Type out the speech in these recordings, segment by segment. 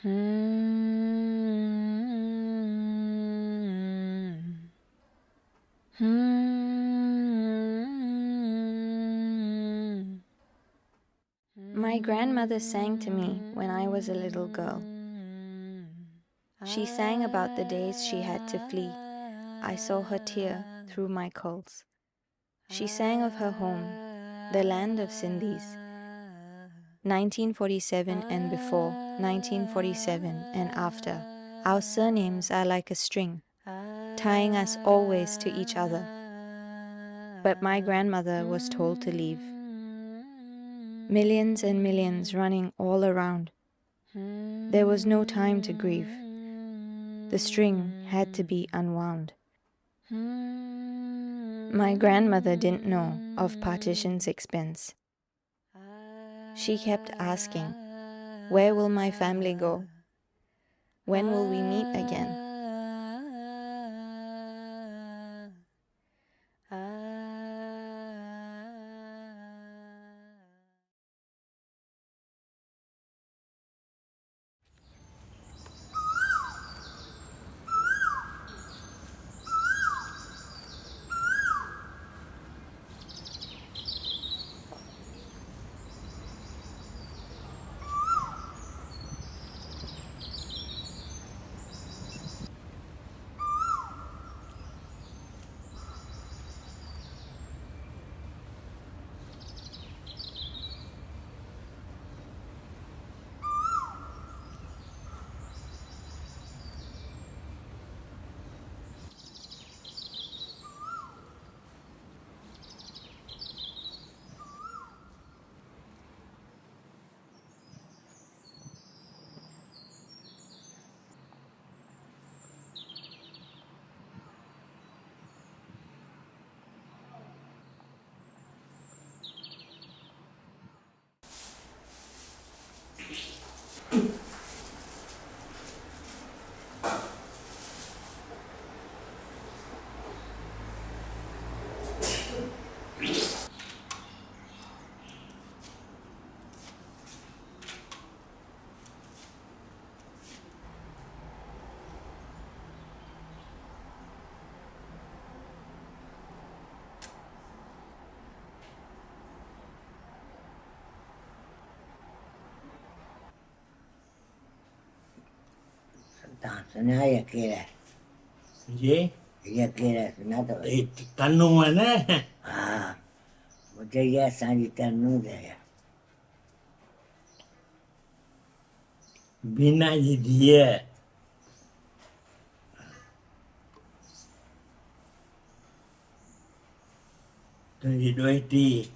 My grandmother sang to me when I was a little girl. She sang about the days she had to flee. I saw her tear through my curls. She sang of her home, the land of Sindhis. 1947 and before, 1947 and after. Our surnames are like a string, tying us always to each other. But my grandmother was told to leave. Millions and millions running all around. There was no time to grieve. The string had to be unwound. My grandmother didn't know of partition's expense. She kept asking, "Where will my family go? When will we meet again?" Ye? Tanu mana? Bina dia. Dari dua ti.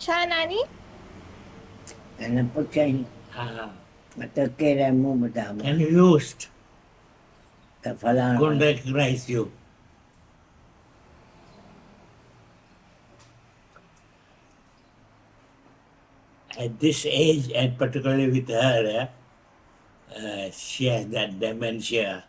Cha nani? And you used. Couldn't recognize you. At this age, and particularly with her, she has that dementia.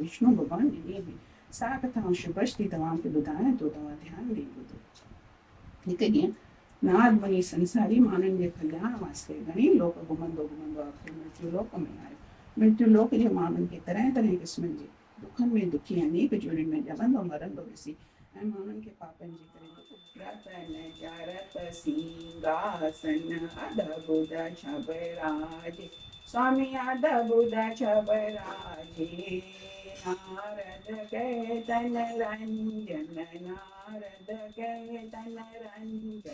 Vishnu भगवान ने भी साकतांश बस्ती तमाम के बुधाए तो तवा ध्यान दी बुधो निकलिए नाद बनी संसारी मानन के कल्याण वास्ते घणी लोक घुमंदो आखिर मृत्यु लोक में आयो मृत्यु लोक जे मानन के तरह तरह किस्मन जे दुखन में दुखी अनेक जोड़न में जवंदो मरंदो दिसी ऐं मानन के पापन जे करे रतन जरत सिंहासन अद्भुत छबराज स्वामी अद्भुत छबराजे नारद के तन रंजन नारद के तन रंजन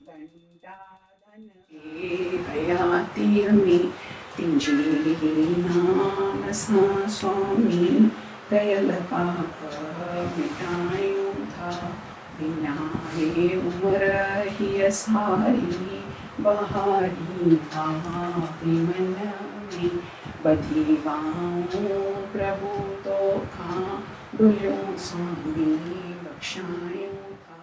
घंटा धन हयाती में तिंजे नाम सा स्वामी कयल पाप मिटायूं था विनाए उमर ही सारी बहारी भाभी मन में बधी बाऊं प्रभु तो खां डुलियों स्वामी बख्शायूं था.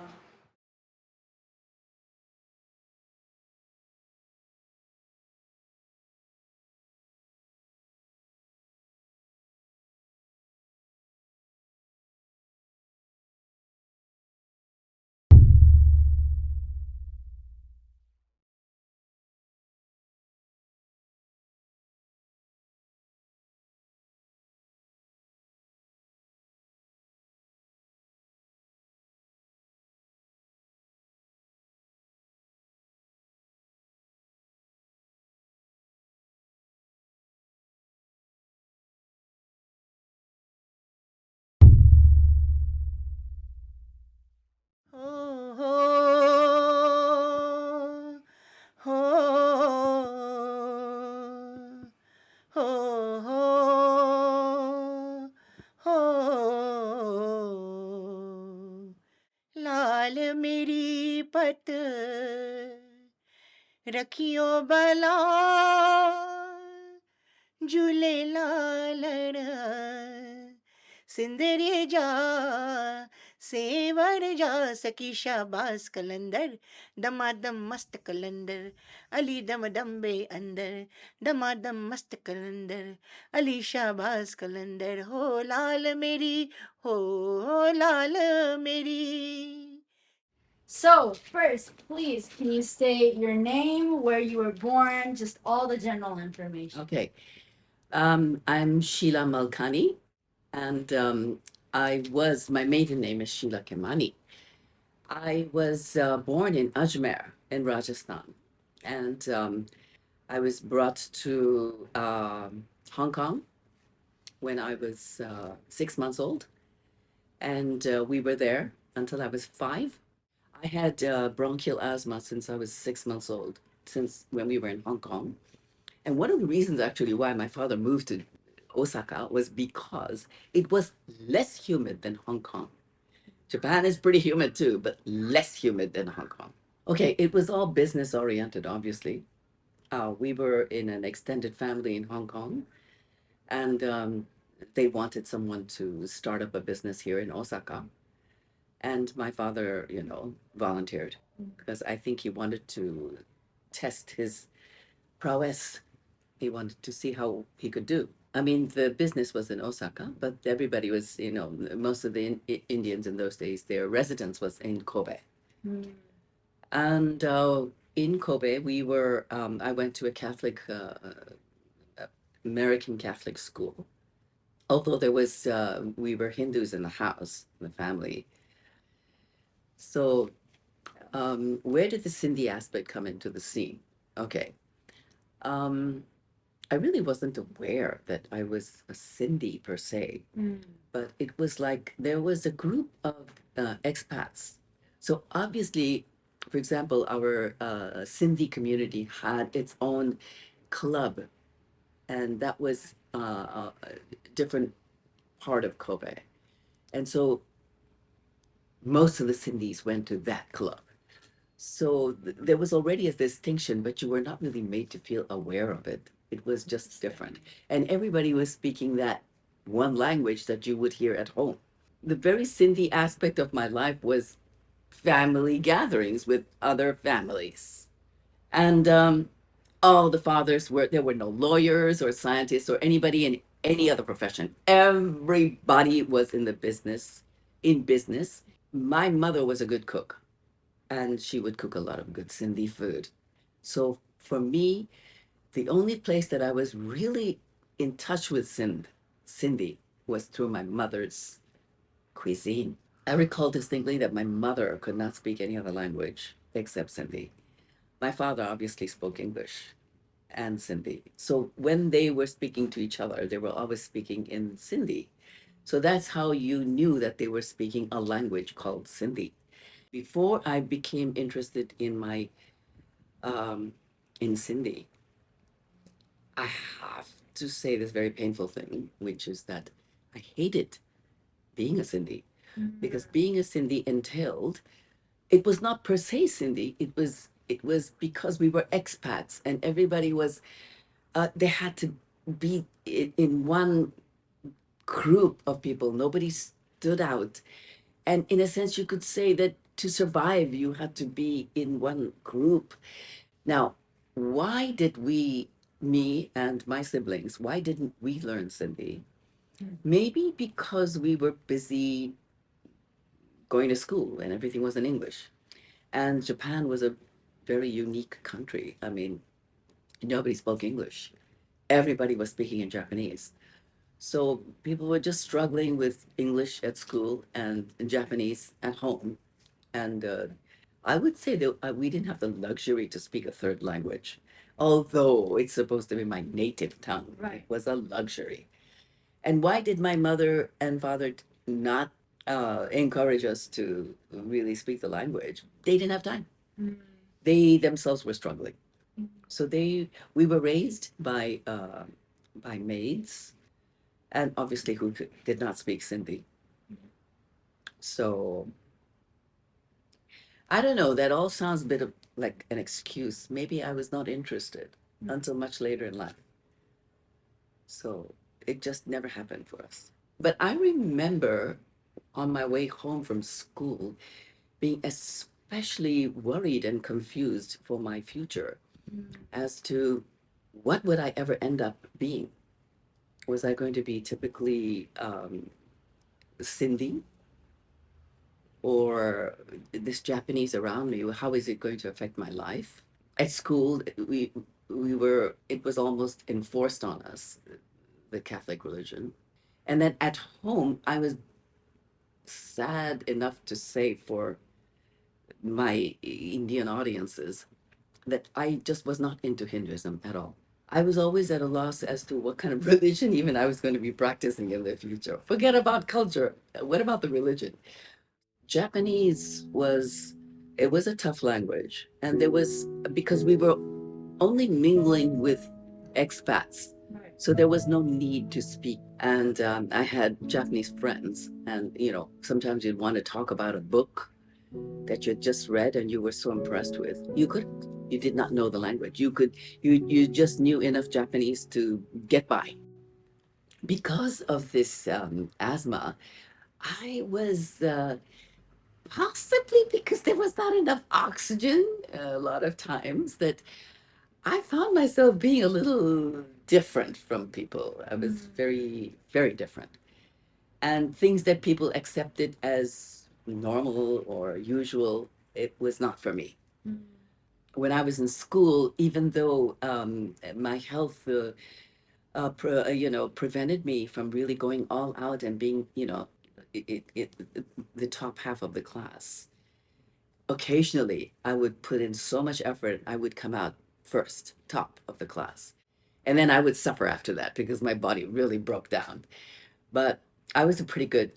लाल मेरी पत रखियो भला झूलेलाल सिंदरी जा सेवर जा सखी शाबास कलंदर दमादम मस्त कलंदर अली दम दम बे अंदर दमादम मस्त कलंदर अली शाबास कलंदर हो लाल मेरी हो लाल मेरी. So, first, please, can you state your name, where you were born, just all the general information? Okay. I'm Sheila Malkani, and my maiden name is Sheila Kemani. I was born in Ajmer in Rajasthan, and I was brought to Hong Kong when I was 6 months old, and we were there until I was 5. I had bronchial asthma since I was 6 months old, since when we were in Hong Kong. And one of the reasons actually why my father moved to Osaka was because it was less humid than Hong Kong. Japan is pretty humid too, but less humid than Hong Kong. Okay, it was all business oriented, obviously. We were in an extended family in Hong Kong, and they wanted someone to start up a business here in Osaka. And my father, volunteered because I think he wanted to test his prowess. He wanted to see how he could do. I mean, the business was in Osaka, but everybody was, most of the Indians in those days, their residence was in Kobe. And in Kobe, I went to a Catholic, American Catholic school. Although we were Hindus in the house, in the family. So where did the Sindhi aspect come into the scene? Okay. I really wasn't aware that I was a Sindhi per se, but it was like there was a group of expats. So obviously, for example, our Sindhi community had its own club, and that was a different part of Kobe. And so most of the Sindhis went to that club. So there was already a distinction, but you were not really made to feel aware of it. It was just different. And everybody was speaking that one language that you would hear at home. The very Sindhi aspect of my life was family gatherings with other families. And all the fathers there were no lawyers or scientists or anybody in any other profession. Everybody was in business. My mother was a good cook, and she would cook a lot of good Sindhi food. So for me, the only place that I was really in touch with Sindhi was through my mother's cuisine. I recall distinctly that my mother could not speak any other language except Sindhi. My father obviously spoke English and Sindhi. So when they were speaking to each other, they were always speaking in Sindhi. So that's how you knew that they were speaking a language called Sindhi. Before I became interested in Sindhi, I have to say this very painful thing, which is that I hated being a Sindhi because being a Sindhi entailed, it was not per se Sindhi, it was because we were expats and everybody was, they had to be in one group of people. Nobody stood out. And in a sense, you could say that to survive, you had to be in one group. Now, why did we, me and my siblings, why didn't we learn Sindhi? Maybe because we were busy going to school and everything was in English. And Japan was a very unique country. I mean, nobody spoke English. Everybody was speaking in Japanese. So people were just struggling with English at school and Japanese at home. And I would say that we didn't have the luxury to speak a third language, although it's supposed to be my native tongue. Right. It was a luxury. And why did my mother and father not encourage us to really speak the language? They didn't have time. They themselves were struggling. So we were raised by maids, and obviously who did not speak Sindhi. So I don't know, that all sounds a bit of like an excuse. Maybe I was not interested until much later in life. So it just never happened for us. But I remember on my way home from school being especially worried and confused for my future as to what would I ever end up being. Was I going to be typically Sindhi, or this Japanese around me? How is it going to affect my life? At school, it was almost enforced on us, the Catholic religion. And then at home, I was sad enough to say for my Indian audiences that I just was not into Hinduism at all. I was always at a loss as to what kind of religion even I was going to be practicing in the future. Forget about culture. What about the religion? Japanese it was a tough language. And because we were only mingling with expats. So there was no need to speak. And I had Japanese friends. And, sometimes you'd want to talk about a book that you just read and you were so impressed with. You did not know the language. You just knew enough Japanese to get by. Because of this asthma, I was possibly because there was not enough oxygen a lot of times that I found myself being a little different from people. I was very, very different. And things that people accepted as normal or usual, it was not for me. When I was in school, even though my health, prevented me from really going all out and being, the top half of the class. Occasionally, I would put in so much effort, I would come out first, top of the class. And then I would suffer after that because my body really broke down. But I was a pretty good,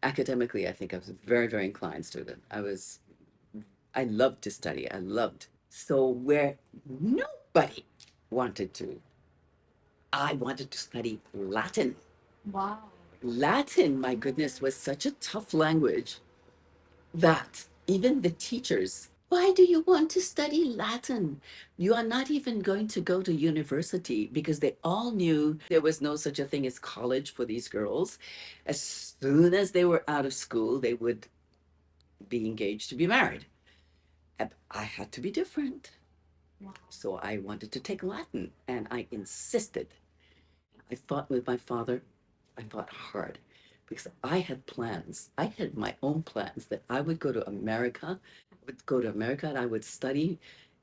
academically, I think I was a very, very inclined student. I loved to study. I loved. So where nobody wanted to, I wanted to study Latin. Wow. Latin, my goodness, was such a tough language that even the teachers, why do you want to study Latin? You are not even going to go to university, because they all knew there was no such a thing as college for these girls. As soon as they were out of school, they would be engaged to be married. And I had to be different. Wow. So I wanted to take Latin, and I insisted. I fought with my father. I fought hard because I had plans. I had my own plans that I would go to America. And I would study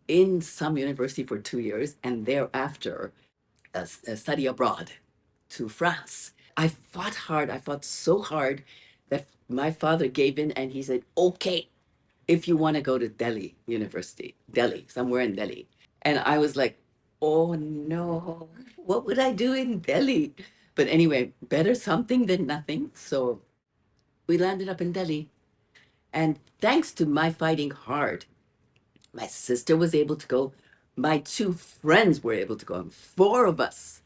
in some university for 2 years, and thereafter study abroad to France. I fought hard. I fought so hard that my father gave in, and he said, okay, if you want to go to Delhi University, somewhere in Delhi. And I was like, oh no, what would I do in Delhi? But anyway, better something than nothing. So we landed up in Delhi. And thanks to my fighting hard, my sister was able to go My two friends were able to go, and four of us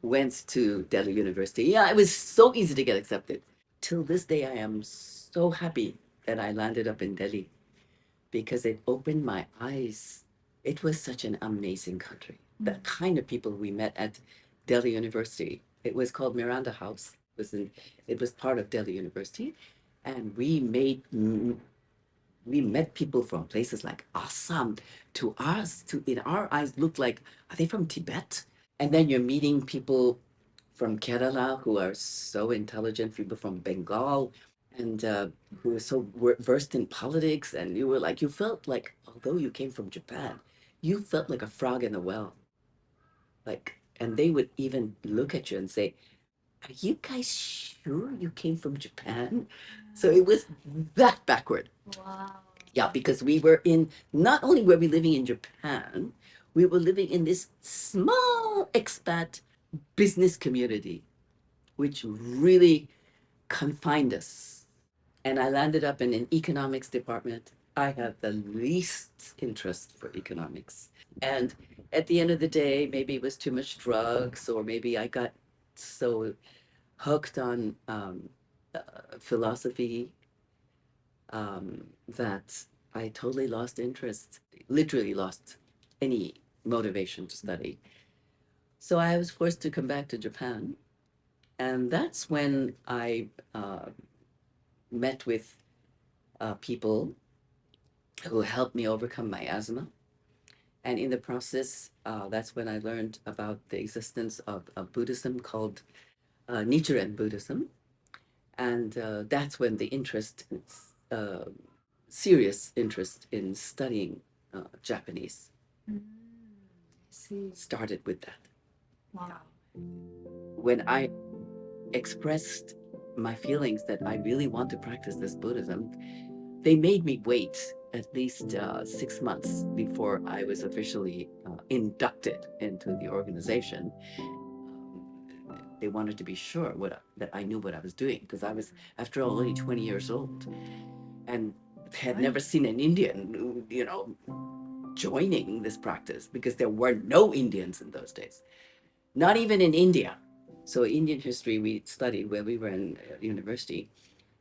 went to Delhi University. Yeah, it was so easy to get accepted. Till this day, I am so happy that I landed up in Delhi because it opened my eyes. It was such an amazing country. The kind of people we met at Delhi University. It was called Miranda House. It was part of Delhi University, and we met people from places like Assam. To us, to in our eyes, looked like, are they from Tibet? And then you're meeting people from Kerala who are so intelligent, people from Bengal, and who were so versed in politics. And you felt like, although you came from Japan, you felt like a frog in a well. And they would even look at you and say, are you guys sure you came from Japan? So it was that backward. Wow. Yeah, because we were not only were we living in Japan, we were living in this small expat business community, which really confined us. And I landed up in an economics department. I had the least interest for economics. And at the end of the day, maybe it was too much drugs, or maybe I got so hooked on philosophy that I totally lost interest, literally lost any motivation to study. So I was forced to come back to Japan. And that's when I met with people who helped me overcome my asthma. And in the process, that's when I learned about the existence of Buddhism called Nichiren Buddhism. And that's when the serious interest in studying Japanese See. started with that. Wow. When I expressed my feelings that I really want to practice this Buddhism, they made me wait at least 6 months before I was officially inducted into the organization. They wanted to be sure that I knew what I was doing, because I was, after all, only 20 years old and had never seen an Indian, joining this practice, because there were no Indians in those days, not even in India. So Indian history we studied when we were in university.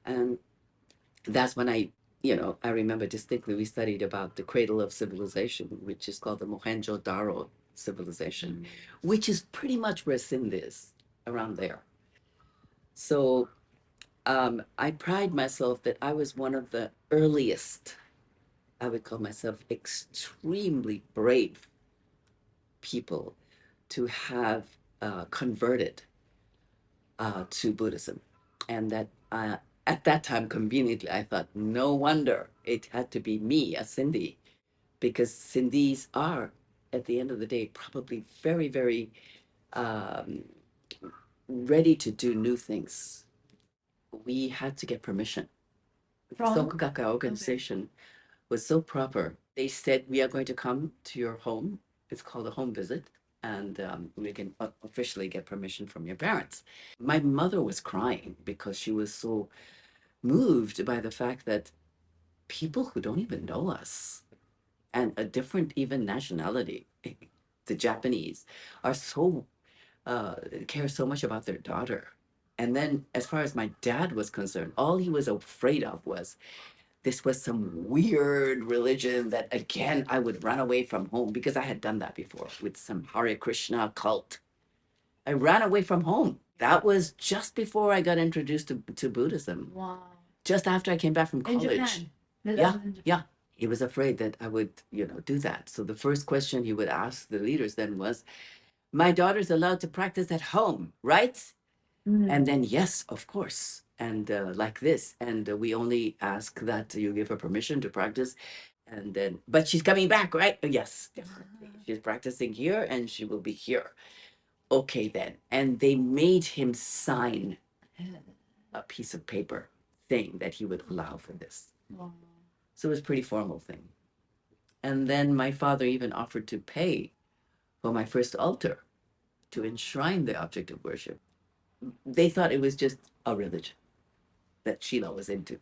And that's when I remember distinctly we studied about the cradle of civilization, which is called the Mohenjo-Daro civilization, which is pretty much where Sindh is, around there. So I pride myself that I was one of the earliest, I would call myself extremely brave people to have converted to Buddhism. And that at that time, conveniently, I thought, no wonder it had to be me, a Sindhi, because Sindhis are, at the end of the day, probably very, very ready to do new things. We had to get permission. The Sokugaka organization was so proper. They said, we are going to come to your home. It's called a home visit. And we can officially get permission from your parents. My mother was crying because she was so moved by the fact that people who don't even know us, and a different even nationality, the Japanese, are so care so much about their daughter. And then, as far as my dad was concerned, all he was afraid of was this was some weird religion that, again, I would run away from home, because I had done that before with some Hare Krishna cult. I ran away from home. That was just before I got introduced to Buddhism. Wow. Just after I came back from In college. Japan. That Yeah, was in Japan. yeah. He was afraid that I would, do that. So the first question he would ask the leaders then was, my daughter's allowed to practice at home, right? And then, yes, of course. And like this. And we only ask that you give her permission to practice. And then, but she's coming back, right? Yes, definitely. She's practicing here and she will be here. Okay, then. And they made him sign a piece of paper saying that he would allow for this. Wow. So it was a pretty formal thing. And then my father even offered to pay for my first altar to enshrine the object of worship. They thought it was just a religion that Sheila was into,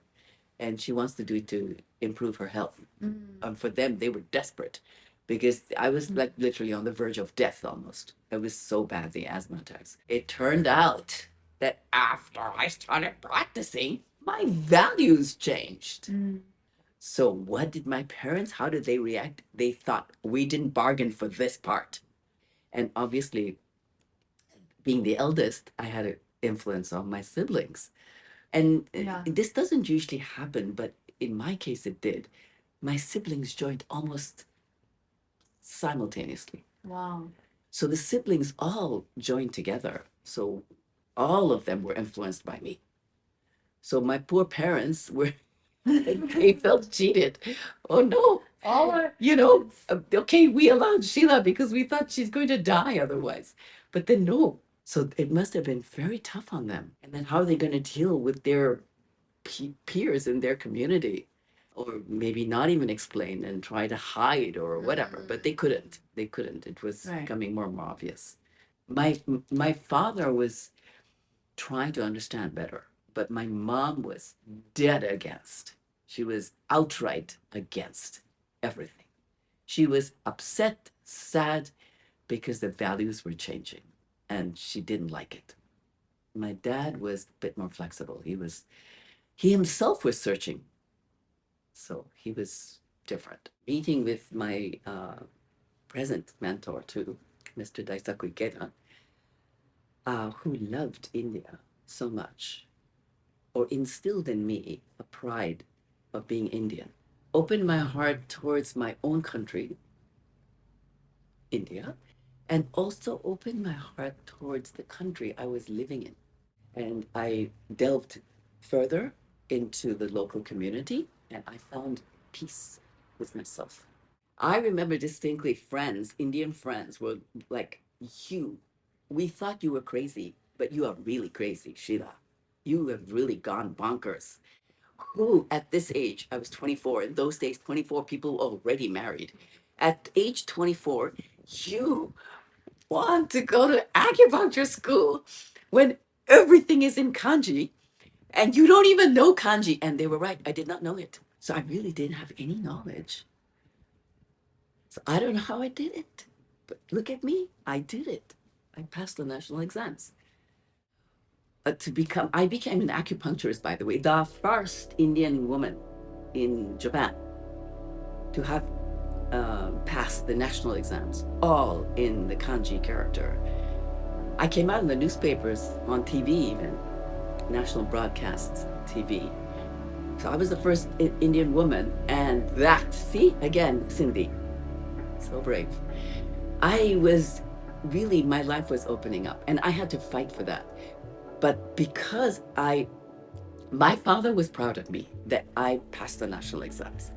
and she wants to do it to improve her health. And for them, they were desperate because I was like literally on the verge of death almost. I was so bad, the asthma attacks. It turned out that after I started practicing, my values changed. So what did my parents, how did they react? They thought we didn't bargain for this part. And obviously, being the eldest, I had an influence on my siblings. And this doesn't usually happen, but in my case, it did. My siblings joined almost simultaneously. Wow. So the siblings all joined together. So all of them were influenced by me. So my poor parents were, they felt cheated. Oh no. All our Okay, we allowed Sheila because we thought she's going to die otherwise. But then no. So it must have been very tough on them. And then how are they going to deal with their peers in their community? Or maybe not even explain and try to hide or whatever, but they couldn't. They couldn't. It was Right. becoming more and more obvious. My father was trying to understand better, but my mom was dead against. She was outright against everything. She was upset, sad, because the values were changing, and she didn't like it. My dad was a bit more flexible. He himself was searching. So he was different. Meeting with my present mentor too, Mr. Daisaku Ikeda, who loved India so much, or instilled in me a pride of being Indian, opened my heart towards my own country, India, and also opened my heart towards the country I was living in. And I delved further into the local community, and I found peace with myself. I remember distinctly friends, Indian friends, were like, we thought you were crazy, but you are really crazy, Sheila. You have really gone bonkers. Who, at this age, I was 24, in those days, 24 people already married. At age 24, you want to go to acupuncture school when everything is in kanji and you don't even know kanji. And they were right. I did not know it. So I really didn't have any knowledge. So I don't know how I did it. But look at me. I did it. I passed the national exams. I became an acupuncturist, by the way, the first Indian woman in Japan to have passed the national exams, all in the kanji character. I came out in the newspapers, on TV even, national broadcasts TV. So I was the first Indian woman, and see, again, Sindhi, so brave. My life was opening up, and I had to fight for that. But because my father was proud of me that I passed the national exams.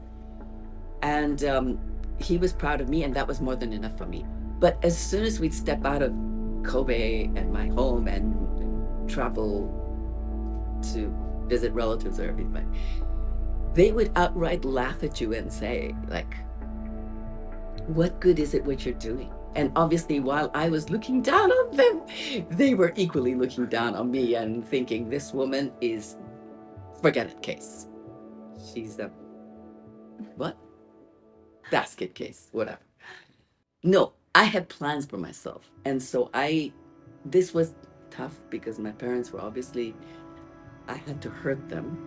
And he was proud of me, and that was more than enough for me. But as soon as we'd step out of Kobe and my home and travel to visit relatives or everything, they would outright laugh at you and say, like, what good is it what you're doing? And obviously, while I was looking down on them, they were equally looking down on me and thinking, this woman is, forget it, case. She's a, what? Basket case, whatever. No, I had plans for myself. And so this was tough because my parents were obviously, I had to hurt them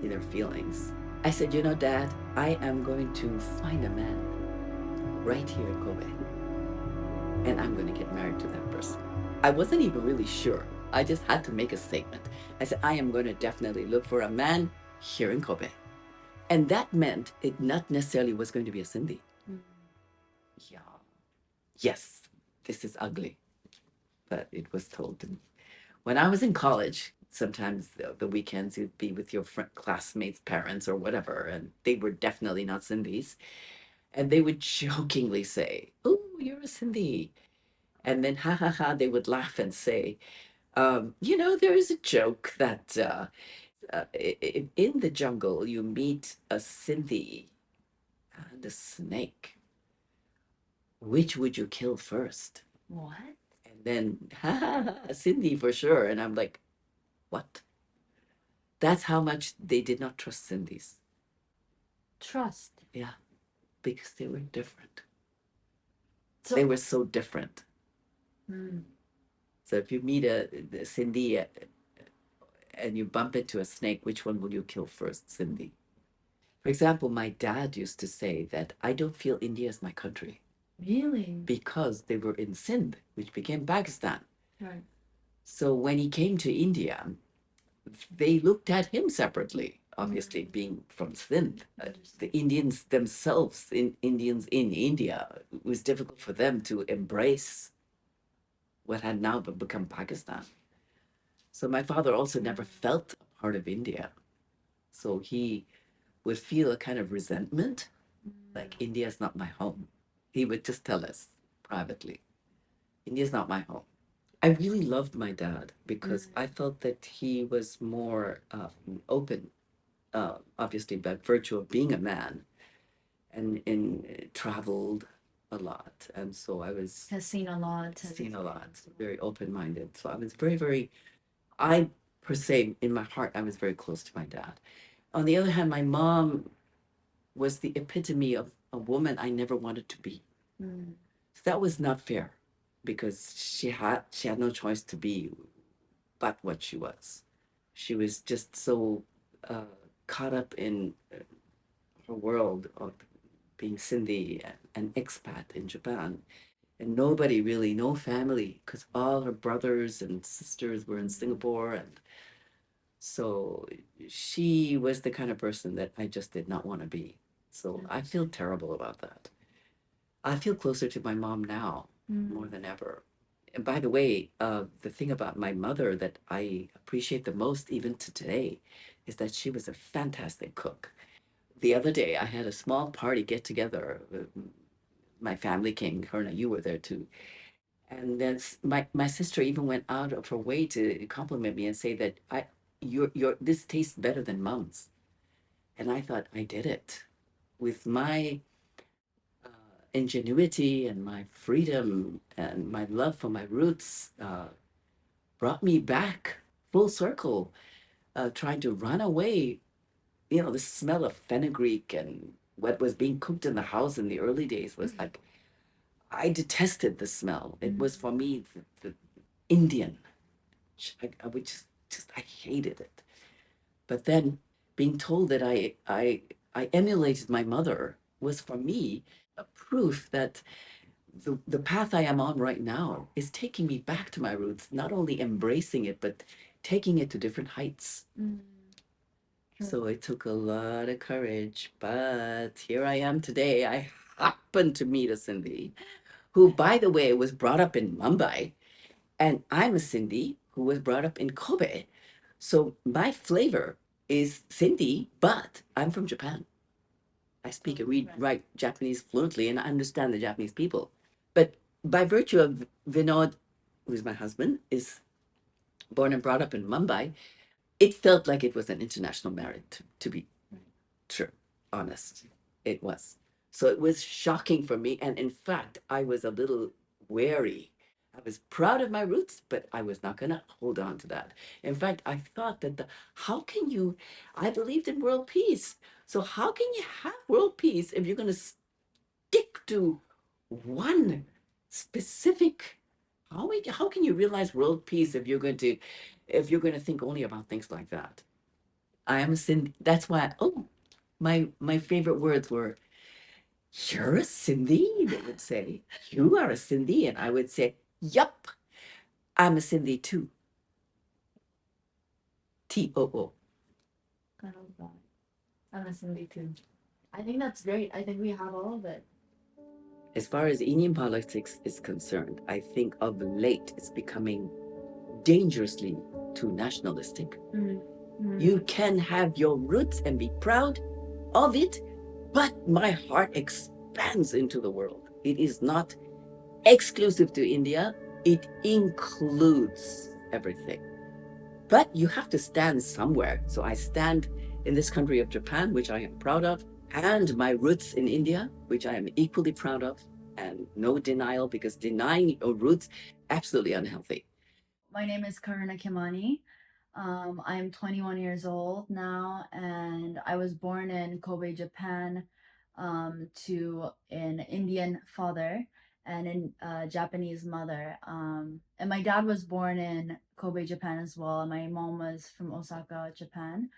in their feelings. I said, Dad, I am going to find a man right here in Kobe. And I'm going to get married to that person. I wasn't even really sure. I just had to make a statement. I said, I am going to definitely look for a man here in Kobe. And that meant it not necessarily was going to be a Sindhi. Yeah. Yes, this is ugly, but it was told to me. When I was in college, sometimes the weekends you'd be with your classmates' parents or whatever, and they were definitely not Sindhis. And they would jokingly say, oh, you're a Sindhi. And then, ha ha ha, they would laugh and say, there is a joke that in the jungle you meet a Sindhi and a snake. Which would you kill first? What? And then, ha ha ha, Sindhi for sure. And I'm like, what? That's how much they did not trust Sindhis. Trust. Yeah, because they were different. They were so different. Mm. So if you meet a Sindhi and you bump into a snake, which one will you kill first, Sindhi? For example, my dad used to say that I don't feel India is my country Really? because they were in Sindh, which became Pakistan. Right. So when he came to India, they looked at him separately, obviously being from Sindh. The Indians themselves, Indians in India, it was difficult for them to embrace what had now become Pakistan. So my father also never felt a part of India. So he would feel a kind of resentment, like India is not my home. He would just tell us privately, India is not my home. I really loved my dad because I felt that he was more open, obviously by virtue of being a man, and traveled a lot, and so I was Has seen a lot. seen a lot, very open-minded. So I was very, I per se in my heart I was very close to my dad. On the other hand, my mom was the epitome of a woman I never wanted to be. Mm. So that was not fair because she had no choice to be but what she was. She was just so caught up in her world of being Sindhi, an expat in Japan, and nobody really, no family, because all her brothers and sisters were in Singapore, and so she was the kind of person that I just did not want to be. So I feel terrible about that. I feel closer to my mom now more than ever. And by the way, the thing about my mother that I appreciate the most, even to today, is that she was a fantastic cook. The other day, I had a small party get together. My family came, Karna, you were there too. And then my sister even went out of her way to compliment me and say that your this tastes better than mom's. And I thought I did it with my ingenuity and my freedom and my love for my roots brought me back full circle, trying to run away. You know, the smell of fenugreek and what was being cooked in the house in the early days was like, I detested the smell. It was for me the Indian. I would just I hated it. But then being told that I emulated my mother was for me a proof that the path I am on right now is taking me back to my roots, not only embracing it, but taking it to different heights. So it took a lot of courage, but here I am today. I happened to meet a Sindhi who, by the way, was brought up in Mumbai, and I'm a Sindhi who was brought up in Kobe. So my flavor is Sindhi, but I'm from Japan. I speak and read, write Japanese fluently, and I understand the Japanese people. But by virtue of Vinod, who's my husband, is born and brought up in Mumbai, it felt like it was an international marriage, to be true, honest. It was. So it was shocking for me. And in fact, I was a little wary. I was proud of my roots, but I was not going to hold on to that. In fact, I thought that how can you, I believed in world peace. So how can you have world peace if you're going to stick to one specific, how can you realize world peace if you're going to think only about things like that? I am a Sindhi. That's why, my favorite words were, you're a Sindhi, they would say. You are a Sindhi. And I would say, yup, I'm a Sindhi too. T-O-O. I love that. I'm a Sindhi too. I think that's great. I think we have all of it. As far as Indian politics is concerned, I think of late it's becoming dangerously too nationalistic. You can have your roots and be proud of it, but my heart expands into the world. It is not exclusive to India, it includes everything. But you have to stand somewhere. So I stand in this country of Japan, which I am proud of, and my roots in India, which I am equally proud of, and no denial, because denying your roots, absolutely unhealthy. My name is Karuna Kimani. I'm 21 years old now, and I was born in Kobe, Japan, to an Indian father and a Japanese mother. And my dad was born in Kobe, Japan as well. And my mom was from Osaka, Japan.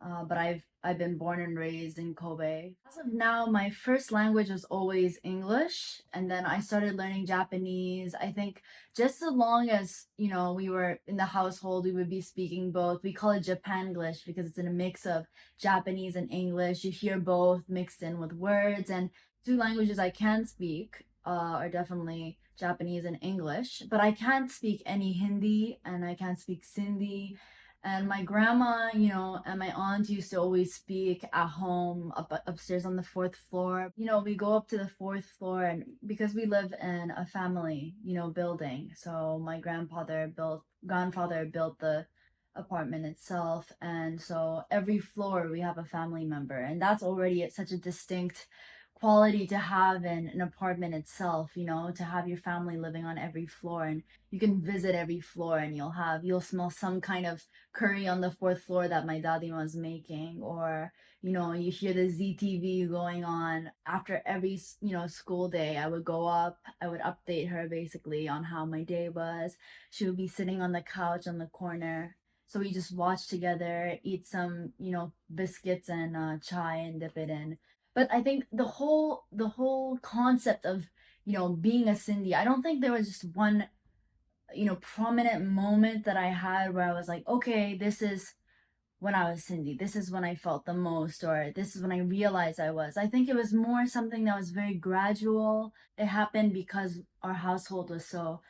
But I've been born and raised in Kobe. As of now, my first language was always English, and then I started learning Japanese. I think just as long as we were in the household, we would be speaking both. We call it Japanglish because it's in a mix of Japanese and English. You hear both mixed in with words, and two languages I can speak are definitely Japanese and English, but I can't speak any Hindi and I can't speak Sindhi. And my grandma, and my aunt used to always speak at home upstairs on the fourth floor. We go up to the fourth floor, and because we live in a family, building. So my grandfather built the apartment itself, and so every floor we have a family member, and that's already such a distinct quality to have in an apartment itself, to have your family living on every floor, and you can visit every floor, and you'll smell some kind of curry on the fourth floor that my daddy was making, or you hear the ZTV going on after every school day. I would go up, I would update her basically on how my day was. She would be sitting on the couch on the corner, so we just watch together, eat some biscuits and chai and dip it in. But I think the whole concept of being a Sindhi, I don't think there was just one prominent moment that I had where I was like, okay, this is when I was Sindhi, this is when I felt the most, or this is when I realized I was. I think it was more something that was very gradual. It happened because our household was so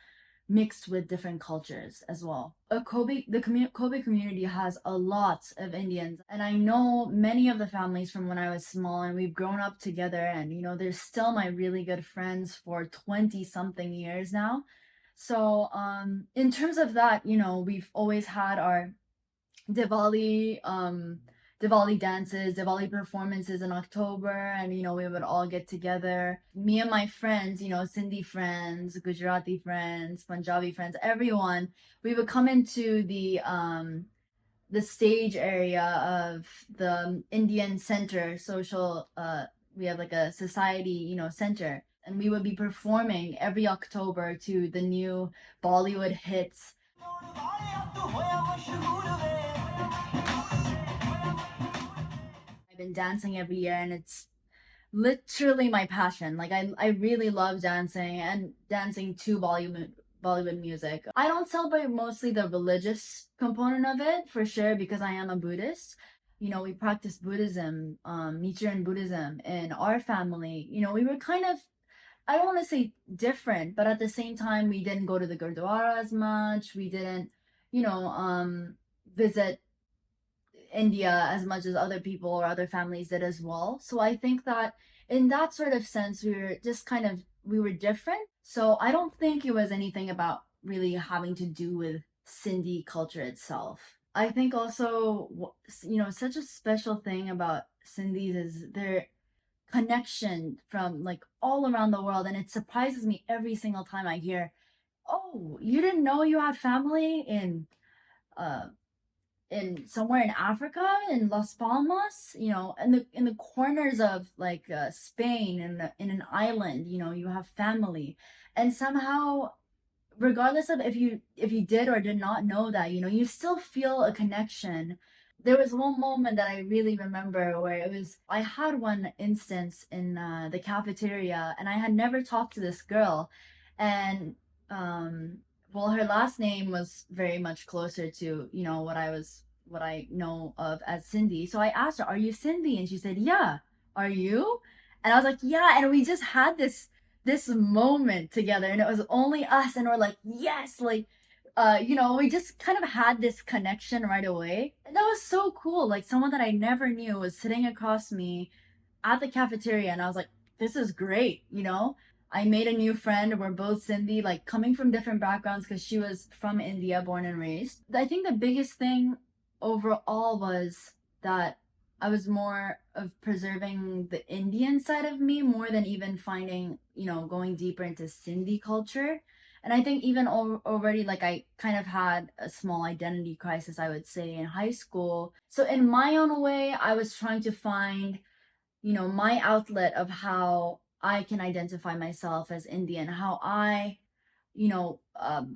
mixed with different cultures as well. Kobe community has a lot of Indians, and I know many of the families from when I was small, and we've grown up together, and they're still my really good friends for 20 something years now. So in terms of that, we've always had our Diwali Diwali dances, Diwali performances in October, and we would all get together. Me and my friends, Sindhi friends, Gujarati friends, Punjabi friends, everyone, we would come into the stage area of the Indian Center social. We have like a society, center, and we would be performing every October to the new Bollywood hits. I've been dancing every year, and it's literally my passion. Like I really love dancing, and dancing to Bollywood music. I don't celebrate mostly the religious component of it for sure, because I am a Buddhist. We practice Buddhism, Nichiren Buddhism in our family. We were kind of, I don't want to say different, but at the same time, we didn't go to the Gurdwara as much. We didn't, visit India as much as other people or other families did as well. So I think that in that sort of sense, we were different. So I don't think it was anything about really having to do with Sindhi culture itself. I think also, such a special thing about Sindhis is their connection from like all around the world. And it surprises me every single time I hear, oh, you didn't know you had family uh in somewhere in Africa, in Las Palmas, in the corners of like Spain, and in an island, you have family, and somehow, regardless of if you did or did not know that, you still feel a connection. There was one moment that I really remember where I had one instance in the cafeteria, and I had never talked to this girl, and well, her last name was very much closer to, what I know of as Sindhi. So I asked her, "Are you Sindhi?" And she said, "Yeah." "Are you?" And I was like, "Yeah." And we just had this moment together, and it was only us, and we're like, "Yes!" Like, we just kind of had this connection right away. And that was so cool. Like, someone that I never knew was sitting across me at the cafeteria, and I was like, this is great, I made a new friend. We're both Sindhi, like coming from different backgrounds, because she was from India, born and raised. I think the biggest thing overall was that I was more of preserving the Indian side of me more than even finding, going deeper into Sindhi culture. And I think even already, like, I kind of had a small identity crisis, I would say, in high school. So in my own way, I was trying to find, my outlet of how I can identify myself as Indian, how I,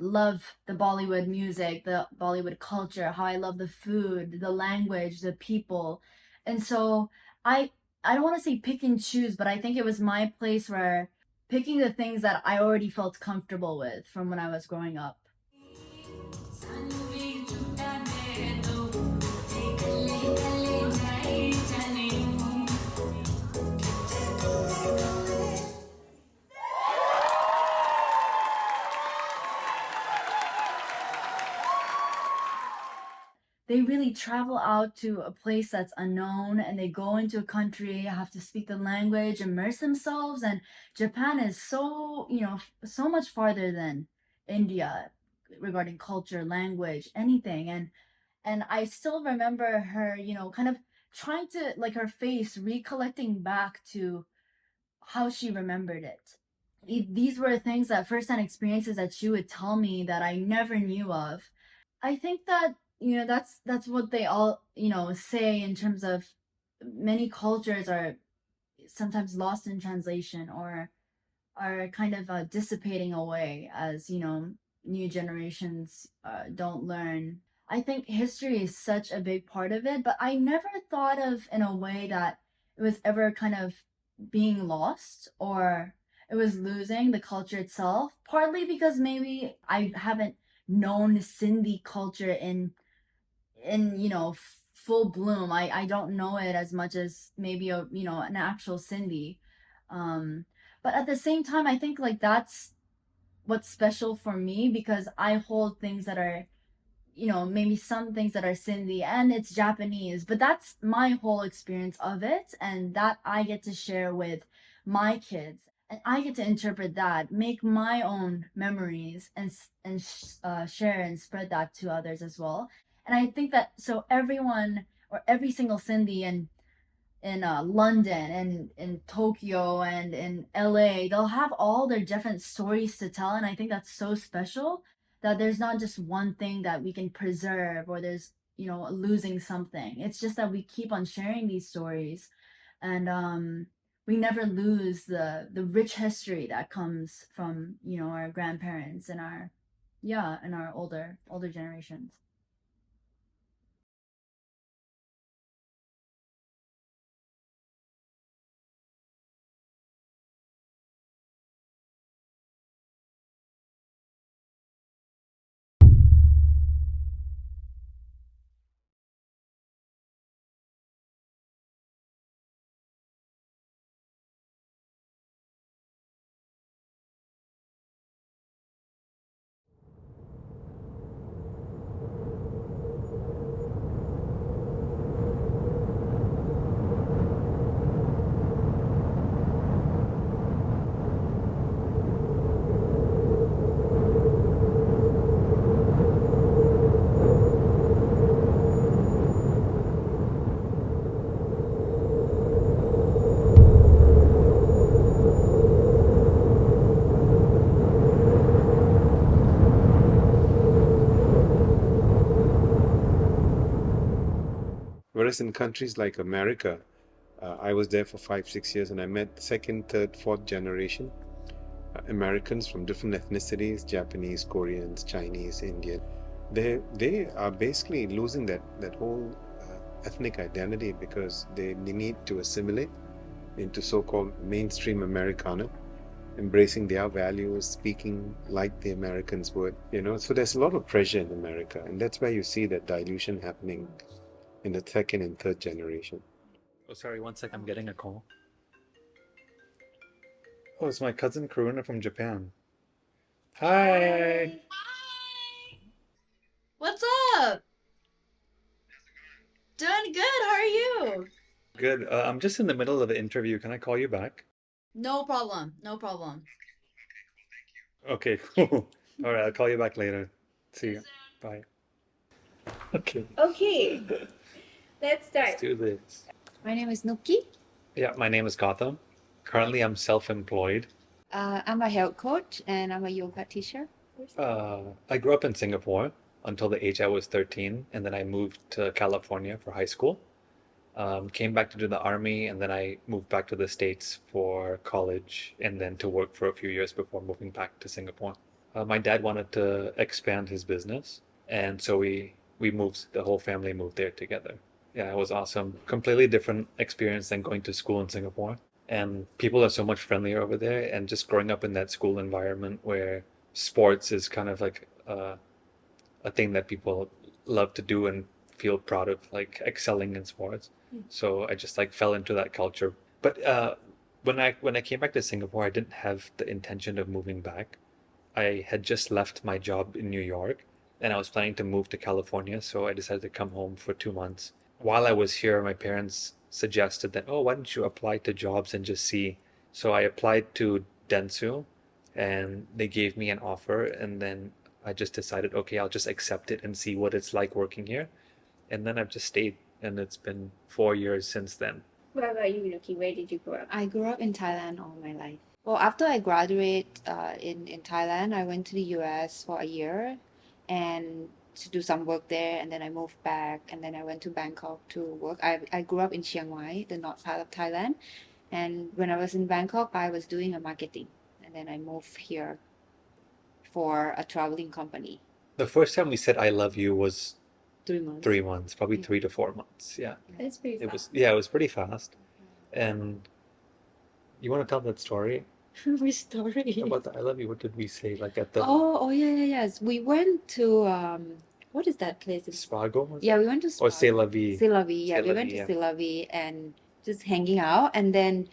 love the Bollywood music, the Bollywood culture, how I love the food, the language, the people. And so I I don't want to say pick and choose, but I think it was my place where picking the things that I already felt comfortable with from when I was growing up. They really travel out to a place that's unknown, and they go into a country, have to speak the language, immerse themselves. And Japan is so, so much farther than India regarding culture, language, anything. And I still remember her, kind of trying to, like, her face recollecting back to how she remembered it. These were things, that first-hand experiences that she would tell me that I never knew of. I think that, that's what they all, say in terms of many cultures are sometimes lost in translation, or are kind of dissipating away as, new generations don't learn. I think history is such a big part of it, but I never thought of in a way that it was ever kind of being lost, or it was losing the culture itself. Partly because maybe I haven't known Sindhi culture in full bloom. I don't know it as much as maybe an actual Sindhi. Um, but at the same time, I think like that's what's special for me, because I hold things that are, maybe some things that are Sindhi and it's Japanese, but that's my whole experience of it, and that I get to share with my kids. And I get to interpret that, make my own memories, and share and spread that to others as well. And I think that so everyone, or every single Sindhi in London and in Tokyo and in LA, they'll have all their different stories to tell. And I think that's so special, that there's not just one thing that we can preserve, or there's, losing something. It's just that we keep on sharing these stories, and we never lose the rich history that comes from, our grandparents and our older generations. Whereas in countries like America, I was there for 5, 6 years, and I met second, third, fourth generation Americans from different ethnicities: Japanese, Koreans, Chinese, Indian. They are basically losing that whole ethnic identity, because they need to assimilate into so-called mainstream Americana, embracing their values, speaking like the Americans would. So there's a lot of pressure in America, and that's where you see that dilution happening in the second and third generation. Oh, sorry, one sec, I'm getting a call. Oh, it's my cousin Karuna from Japan. Hi! What's up? Doing good. How are you? Good. I'm just in the middle of an interview. Can I call you back? No problem. No problem. Okay, cool. All right, I'll call you back later. See you. Bye. Okay, Okay, let's let's start. do this. My name is Nuki. Yeah, my name is Gotham. Currently, I'm self-employed. I'm a health coach and I'm a yoga teacher. I grew up in Singapore until the age I was 13, and then I moved to California for high school. Came back to do the army, and then I moved back to the States for college and then to work for a few years before moving back to Singapore. My dad wanted to expand his business, and so we moved, the whole family moved there together. Yeah, it was awesome. Completely different experience than going to school in Singapore. And people are so much friendlier over there, and just growing up in that school environment where sports is kind of like a thing that people love to do and feel proud of, like excelling in sports. So I just like fell into that culture. But when I came back to Singapore, I didn't have the intention of moving back. I had just left my job in New York, and I was planning to move to California, so I decided to come home for 2 months. While I was here, my parents suggested that, oh, why don't you apply to jobs and just see? So I applied to Dentsu, and they gave me an offer, and then I just decided, okay, I'll just accept it and see what it's like working here. And then I've just stayed, and it's been 4 years since then. What about you, Nuki? Where did you grow up? I grew up in Thailand all my life. Well, after I graduated in Thailand, I went to the US for a year and to do some work there, and then I moved back, and then I went to Bangkok to work. I grew up in Chiang Mai, the north part of Thailand, and when I was in Bangkok, I was doing a marketing, and then I moved here for a traveling company. The first time we said I love you was 3 months. 3 months, probably Yeah. 3 to 4 months. Yeah. That's pretty It fast. was pretty fast. And you want to tell that story Which story? about the I love you? What did we say? Like at the Oh, yeah. Yes. We went to what is that place? Sprago? Was Yeah, it? we went to Or Spa. C'est la vie? C'est la vie. Yeah, C'est we la went vie, to yeah. C'est la vie and just hanging out. And then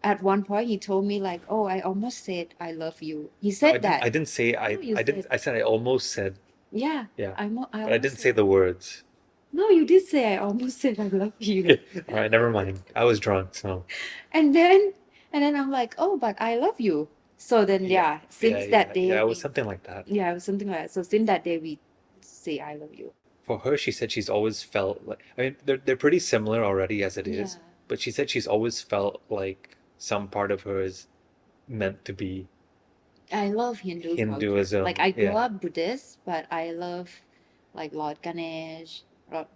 at one point he told me like, "Oh, I almost said I love you." He No, said that. I didn't say No, you I said I almost said, Yeah. yeah. I But I almost didn't say said. the words. No, you did say I almost said I love you. All right, never mind. I was drunk, so And then I'm like, "Oh, but I love you." So then since that day it was we something like that. it was something like that. So since that day we say I love you. For her, she said she's always felt like, I mean, they're pretty similar already as it is, Yeah. but she said she's always felt like some part of her is meant to be I love Hindu culture. Hinduism. Like I grew Yeah. up Buddhist, but I love like Lord Ganesh, Lord,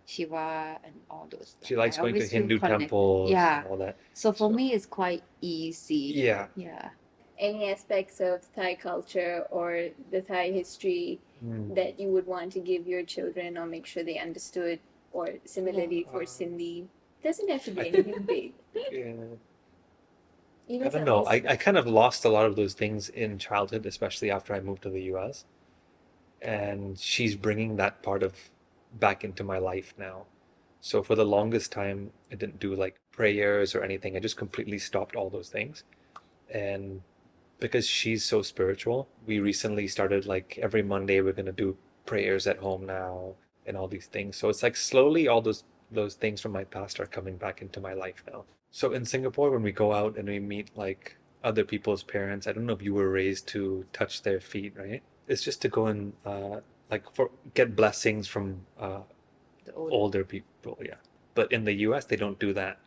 Shiva and all those She stuff. likes I going to always feel Hindu connected. temples Yeah. and all that. So for So- me, it's quite easy. Yeah. Yeah. Any aspects of Thai culture or the Thai history Mm. that you would want to give your children or make sure they understood, or similarly for Sindhi? Doesn't have to be anything big. Yeah. You I don't know. I kind of lost a lot of those things in childhood, especially after I moved to the US. And she's bringing that part of back into my life now. So for the longest time, I didn't do like prayers or anything. I just completely stopped all those things. And because she's so spiritual, we recently started like every Monday we're gonna do prayers at home now and all these things. So it's like slowly all those things from my past are coming back into my life now. So in Singapore, when we go out and we meet like other people's parents, I don't know if you were raised to touch their feet, right? It's just to go and get blessings from The older. older people, yeah. But in the US, they don't do that.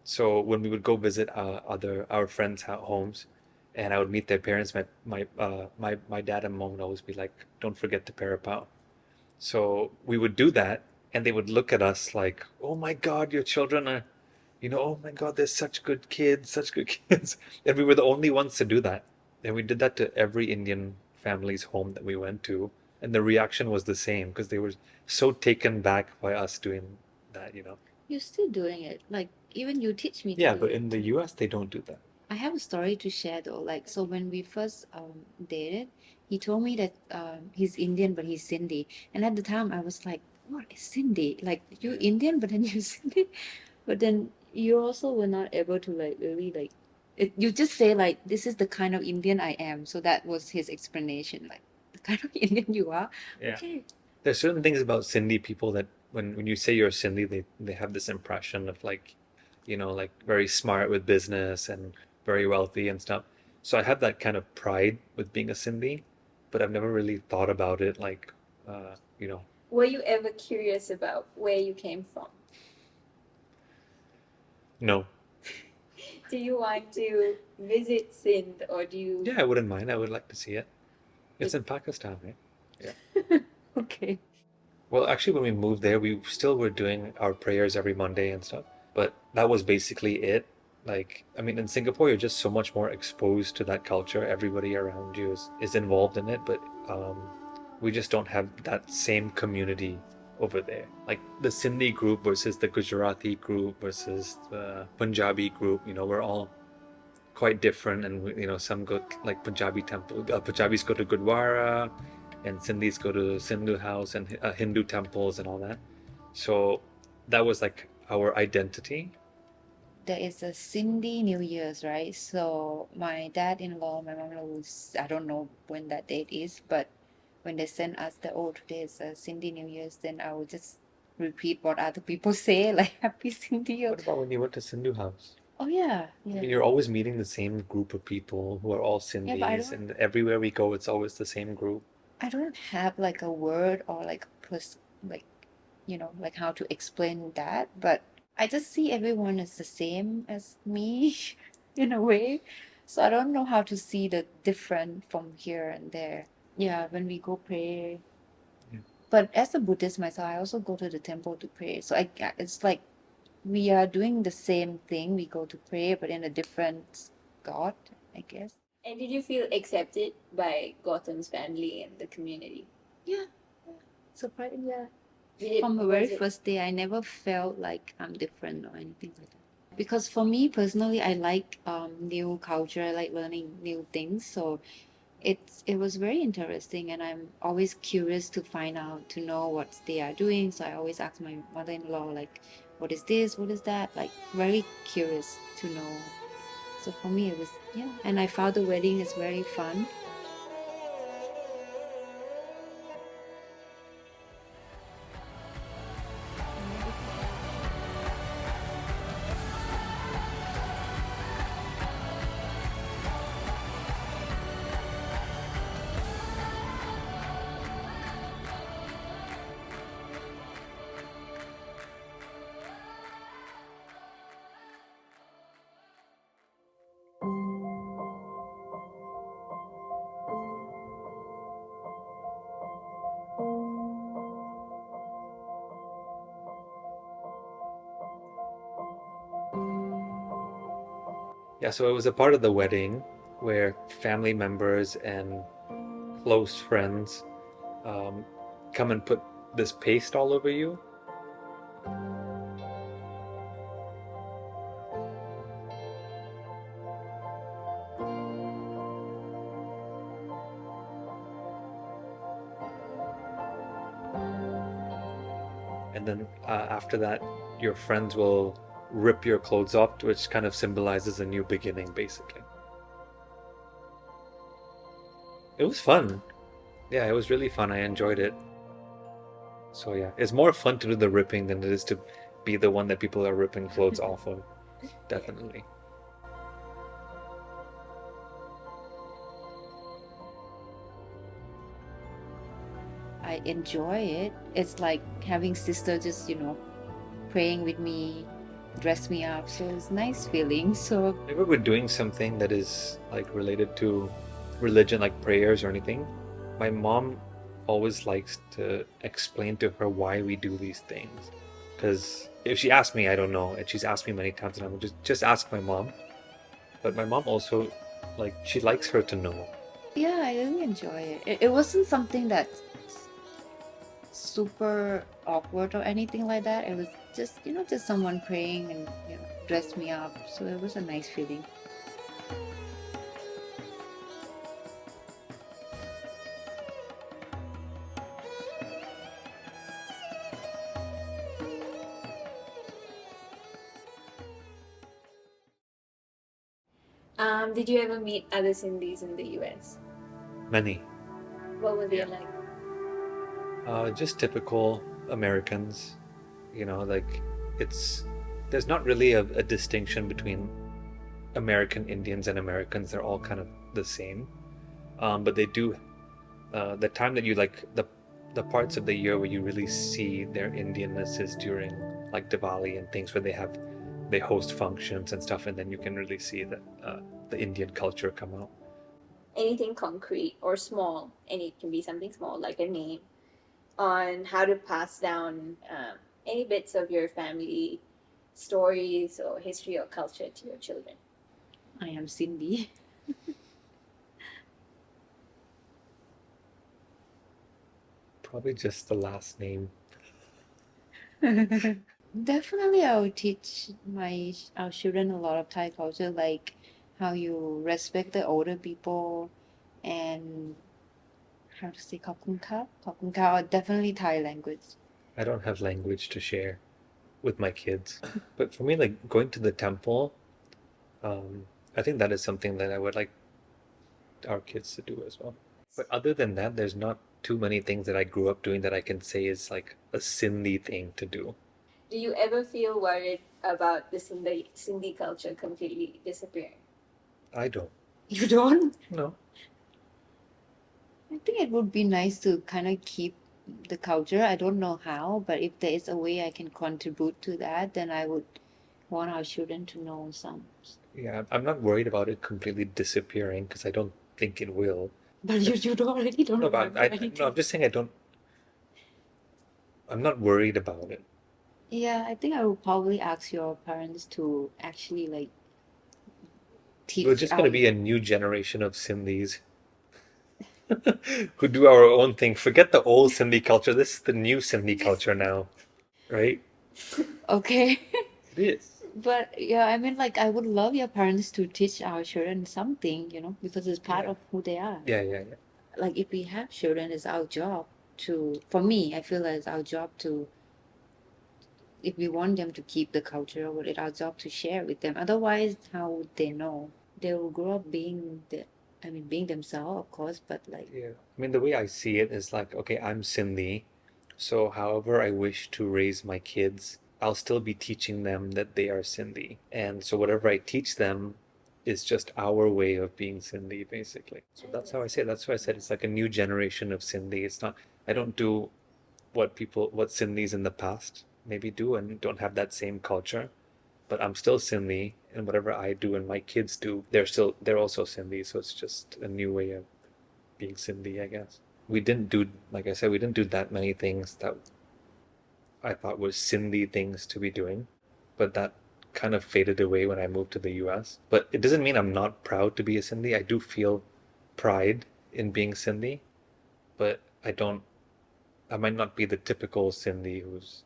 So when we would go visit our friends' homes, and I would meet their parents, my dad and mom would always be like, "Don't forget the parapao." So we would do that, and they would look at us like, "Oh my God, your children are, oh my God, they're such good kids, such good kids." And we were the only ones to do that. And we did that to every Indian family's home that we went to. And the reaction was the same because they were so taken back by us doing that. You're still doing it. Like even you teach me to Yeah, do but it. in the US, they don't do that. I have a story to share though. Like, so when we first dated, he told me that he's Indian but he's Sindhi, and at the time I was like, "What is Sindhi? Like you Indian but then you Sindhi?" But then you also were not able to like really like it. You just say like, "This is the kind of Indian I am." So that was his explanation. Like the kind of Indian you are. Yeah. Okay. There's certain things about Sindhi people that when you say you're Sindhi, they have this impression of like, like very smart with business and very wealthy and stuff. So I have that kind of pride with being a Sindhi, but I've never really thought about it like, Were you ever curious about where you came from? no. Do you want to visit Sindh, or do you? Yeah, I wouldn't mind. I would like to see it. It's in Pakistan, right? Okay. Well, actually, when we moved there, we still were doing our prayers every Monday and stuff, but that was basically it. Like, I mean, in Singapore, you're just so much more exposed to that culture. Everybody around you is involved in it, but we just don't have that same community over there. Like the Sindhi group versus the Gujarati group versus the Punjabi group, we're all quite different, and some go like Punjabi temple. Punjabis go to Gurdwara, and Sindhis go to Sindhu house and Hindu temples and all that. So that was like our identity. There is a Sindhi New Year's, right? So my dad-in-law, my mom-in-law was, I don't know when that date is, but when they send us the, oh, today is a Sindhi New Year's, then I will just repeat what other people say, like Happy Sindhi. What about when you went to Sindhu house? Oh yeah, I yeah. mean, you're always meeting the same group of people who are all Yeah, but I Sindhis, don't, and everywhere we go, it's always the same group. I don't have like a word or like like like how to explain that, but I just see everyone as the same as me in a way. So I don't know how to see the different from here and there. Yeah, when we go pray. Yeah. But as a Buddhist myself, I also go to the temple to pray. So it's like we are doing the same thing. We go to pray, but in a different God, I guess. And did you feel accepted by Gautam's family and the community? Yeah. Surprising, yeah. Did it, From the very was it- first day, I never felt like I'm different or anything like that. Because for me personally, I like new culture. I like learning new things. So it was very interesting, and I'm always curious to find out, to know what they are doing. So I always ask my mother-in-law, like, what is this? What is that? Like, very curious to know. So for me, it was, yeah. And I found the wedding is very fun. Yeah, so it was a part of the wedding where family members and close friends come and put this paste all over you. And then after that, your friends will rip your clothes off, which kind of symbolizes a new beginning, basically. It was fun. Yeah, it was really fun. I enjoyed it. So yeah, it's more fun to do the ripping than it is to be the one that people are ripping clothes off of. Definitely. I enjoy it. It's like having sister just, praying with me, dress me up. So it's nice feeling. So Whenever we're doing something that is like related to religion, like prayers or anything, my mom always likes to explain to her why we do these things. Because if she asks me, I don't know, and she's asked me many times, and I would just ask my mom. But my mom also, like, she likes her to know. yeah, I really enjoy it. It wasn't something that's super awkward or anything like that. It was just, just someone praying and, dressed me up. So it was a nice feeling. Did you ever meet other Sindhis in the US? Many. What were they like? Just typical Americans, like there's not really a distinction between American Indians and Americans. They're all kind of the same. But they do, the time that you like, the parts of the year where you really see their Indianness is during like Diwali and things where they host functions and stuff, and then you can really see that the Indian culture come out. Anything concrete or small, and it can be something small like a name, on how to pass down any bits of your family stories or history or culture to your children? I am Sindhi. Probably just the last name. Definitely, I would teach our children a lot of Thai culture, like how you respect the older people and how to say "ขอบคุณครับ" "ขอบคุณครับ" or definitely Thai language. I don't have language to share with my kids. But for me, like going to the temple, I think that is something that I would like our kids to do as well. But other than that, there's not too many things that I grew up doing that I can say is like a Sindhi thing to do. Do you ever feel worried about the Sindhi culture completely disappearing? I don't. You don't? No. I think it would be nice to kind of keep the culture. I don't know how, but if there is a way I can contribute to that, then I would want our children to know some. Yeah, I'm not worried about it completely disappearing because I don't think it will. But you already don't No, but remember anything. no, I'm just saying I'm not worried about it. Yeah, I think I would probably ask your parents to actually like teach. We're just going to be a new generation of Sindhis who do our own thing. Forget the old Sindhi culture. This is the new Sindhi culture now, right? Okay. It is. But yeah, I mean, like, I would love your parents to teach our children something, because it's part of who they are. Yeah. Like, if we have children, it's our job for me, I feel like it's our job if we want them to keep the culture, it's our job to share with them. Otherwise, how would they know? They will grow up being themselves, of course, but like. Yeah. I mean, the way I see it is like, okay, I'm Sindhi, so however I wish to raise my kids, I'll still be teaching them that they are Sindhi. And so whatever I teach them is just our way of being Sindhi, basically. So that's how I say it. That's why I said it's like a new generation of Sindhi. It's not, I don't do what Sindhis in the past maybe do and don't have that same culture. But I'm still Sindhi, and whatever I do and my kids do, they're also Sindhi. So it's just a new way of being Sindhi, I guess. We didn't do, like I said, we didn't do that many things that I thought was Sindhi things to be doing, but that kind of faded away when I moved to the US. But it doesn't mean I'm not proud to be a Sindhi. I do feel pride in being Sindhi, but I might not be the typical Sindhi who's,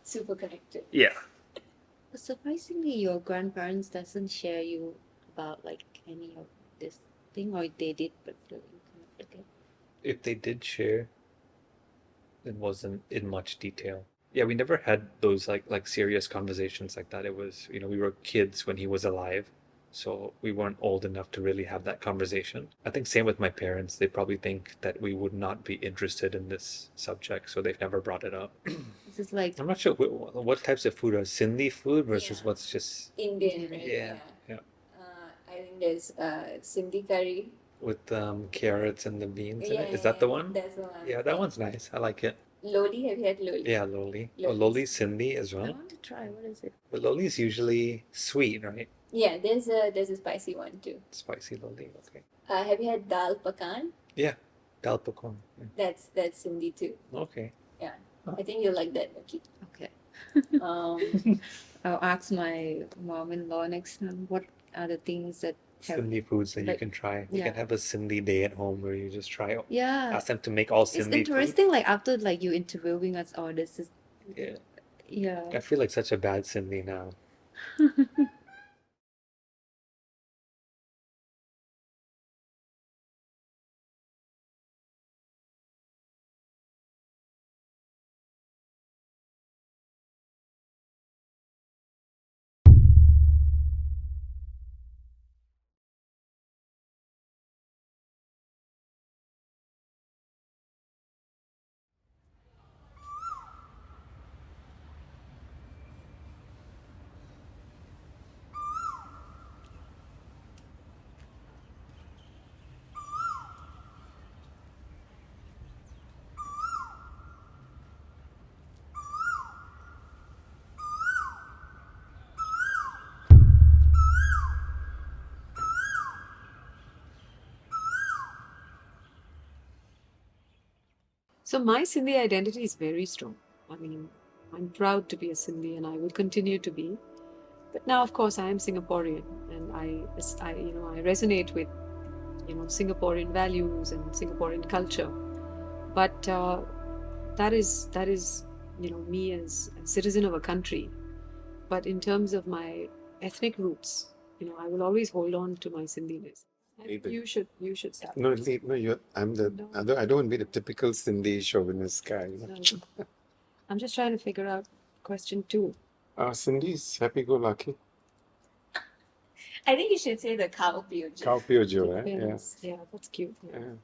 Super connected. Yeah. Surprisingly, your grandparents doesn't share you about like any of this thing, or they did, but you kind of forget. If they did share, it wasn't in much detail. Yeah, we never had those like serious conversations like that. It was, we were kids when he was alive, so we weren't old enough to really have that conversation. I think same with my parents. They probably think that we would not be interested in this subject, so they've never brought it up. This is like I'm not sure what types of food are Sindhi food versus what's just Indian, right? yeah. I think there's Sindhi curry. With carrots and the beans in Yeah, it. Is that the one? That's the one. Yeah, that one's nice. I like it. Loli, have you had loli? Yeah, loli. Oh, Loli's- loli's Sindhi as I well. want to try. What is it? But loli's usually sweet, right? Yeah, there's a spicy one too. Spicy loli. Okay. Have you had dal pakan? Yeah, dal pakwan. That's Sindhi too. Okay. Yeah, I think you'll like that, Maki. Okay. Um, I'll ask my mom-in-law next time what are the things that have. Sindhi foods that you like- can try. You yeah. can have a Sindhi day at home where you just try. Yeah. Ask them to make all It's Sindhi food. interesting, like after like you interviewing us all this is Yeah. yeah. I feel like such a bad Sindhi now. So my Sindhi identity is very strong. I mean, I'm proud to be a Sindhi and I will continue to be. But now, of course, I am Singaporean and I resonate with, Singaporean values and Singaporean culture. But that is, me as a citizen of a country. But in terms of my ethnic roots, I will always hold on to my Sindhiness. You should start. No, I'm the No. I don't want to be the typical Sindhi chauvinist guy. No. I'm just trying to figure out question 2. Sindhi's happy-go-lucky. I think you should say the cow pioji. Cow piojo, eh? Depends. Yeah, that's cute. Yeah. Yeah.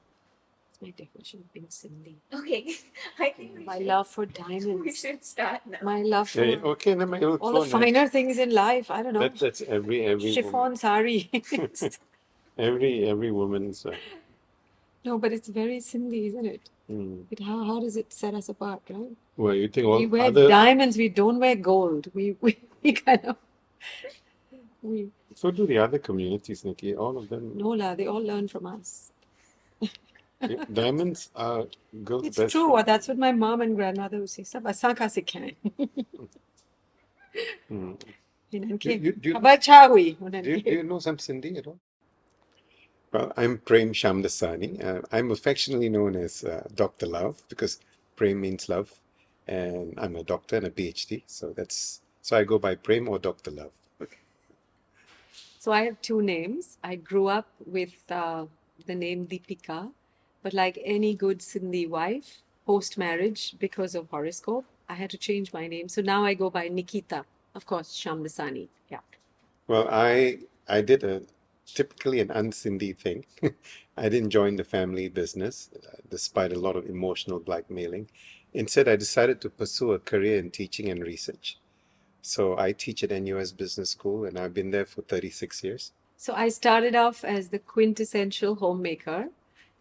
That's my definition of being Sindhi. Okay, I think My love for we diamonds. should start now. My love for Okay, never mind. all the finer things in life. I don't know. That's every Chiffon woman. sari. Every woman's. No, but it's very Sindhi, isn't it? Hmm. How does it set us apart, right? Well, you think We all wear other. diamonds, we don't wear gold. We kind of we So do the other communities, Nikki. All of them. no la, they all learn from us. Diamonds are girls' It's best true. friend. That's what my mom and grandmother would say. Sab asan ka sikhaye. Hmm. Inan Do ke you, do, you, khabar cha hui unan do, you, do ke. you know some Sindhi at all? Well, I'm Prem Shamdasani. I'm affectionately known as Dr. Love because Prem means love, and I'm a doctor and a PhD. So I go by Prem or Dr. Love. So I have 2 names. I grew up with the name Deepika, but like any good Sindhi wife, post-marriage, because of horoscope, I had to change my name. So now I go by Nikita. Of course, Shamdasani. Yeah. Well, I did typically an un-Sindhi thing. I didn't join the family business, despite a lot of emotional blackmailing. Instead, I decided to pursue a career in teaching and research. So I teach at NUS Business School, and I've been there for 36 years. So I started off as the quintessential homemaker,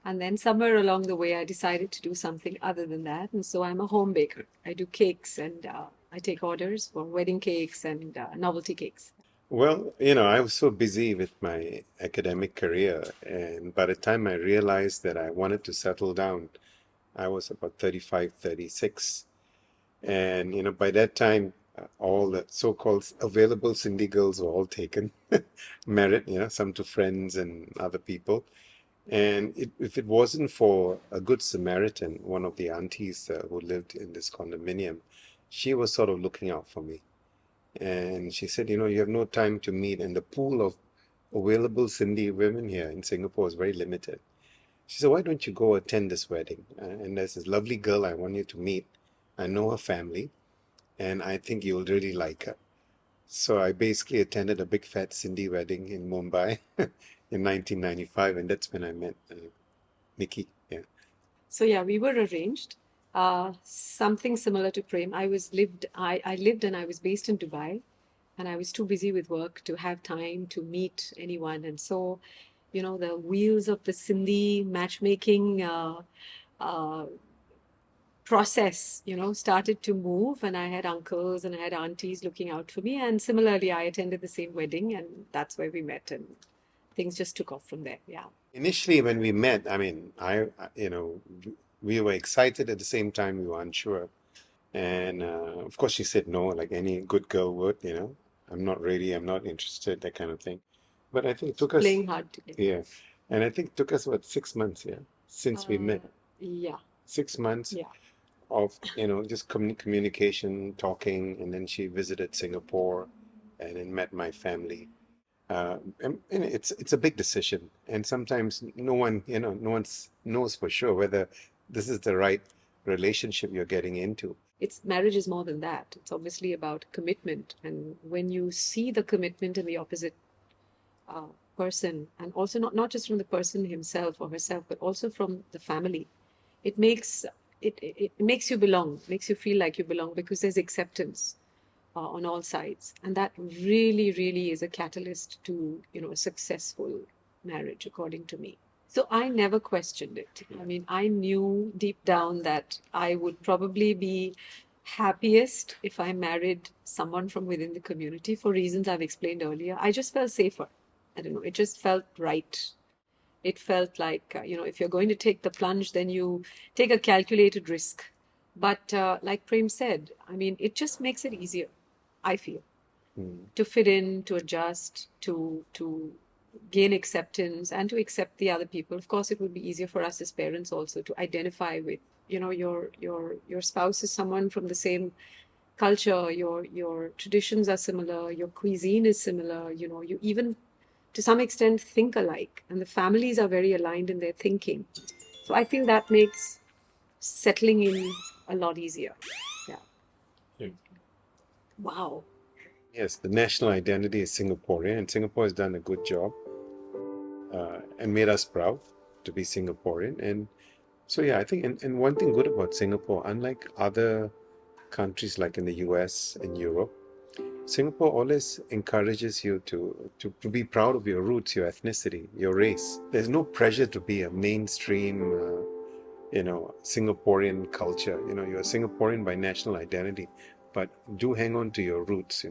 and then somewhere along the way, I decided to do something other than that. And so I'm a home baker. I do cakes and I take orders for wedding cakes and novelty cakes. Well, I was so busy with my academic career, and by the time I realized that I wanted to settle down, I was about 35, 36. And, by that time, all the so-called available Sindhi girls were all taken, married, some to friends and other people. And if it wasn't for a good Samaritan, one of the aunties who lived in this condominium, she was sort of looking out for me. And she said, you have no time to meet, and the pool of available Sindhi women here in Singapore is very limited. She said, why don't you go attend this wedding? And there's this lovely girl I want you to meet. I know her family, and I think you'll really like her. So I basically attended a big fat Sindhi wedding in Mumbai in 1995, and that's when I met Nikki. Yeah. So yeah, we were arranged. Something similar to Prem. I lived and I was based in Dubai, and I was too busy with work to have time to meet anyone. And so, the wheels of the Sindhi matchmaking process, started to move, and I had uncles and I had aunties looking out for me. And similarly, I attended the same wedding, and that's where we met, and things just took off from there. Yeah. Initially, when we met, I mean, we were excited at the same time, we were unsure. And of course, she said no, like any good girl would, I'm not ready, I'm not interested, that kind of thing. But I think it took us, Playing hard to get. yeah. And I think it took us, 6 months, since we met. Yeah. 6 months Yeah. of, just communication, talking, and then she visited Singapore and then met my family. And it's a big decision, and sometimes no one knows for sure whether this is the right relationship you're getting into. Marriage is more than that. It's obviously about commitment, and when you see the commitment in the opposite person, and also not just from the person himself or herself, but also from the family, it makes you belong, makes you feel like you belong, because there's acceptance on all sides, and that really, really is a catalyst to a successful marriage, according to me. So I never questioned it. I mean, I knew deep down that I would probably be happiest if I married someone from within the community for reasons I've explained earlier. I just felt safer. I don't know, it just felt right. It felt like, if you're going to take the plunge, then you take a calculated risk. But like Prem said, I mean, it just makes it easier, I feel, to fit in, to adjust, to gain acceptance, and to accept the other people. Of course, it would be easier for us as parents also to identify with, your spouse is someone from the same culture, your traditions are similar, your cuisine is similar, you even to some extent think alike, and the families are very aligned in their thinking. So I feel that makes settling in a lot easier. Yeah. Yeah. Wow. Yes, the national identity is Singaporean, and Singapore has done a good job and made us proud to be Singaporean. And so, yeah, I think, and one thing good about Singapore, unlike other countries like in the US and Europe, Singapore always encourages you to be proud of your roots, your ethnicity, your race. There's no pressure to be a mainstream, Singaporean culture. You're Singaporean by national identity, but do hang on to your roots,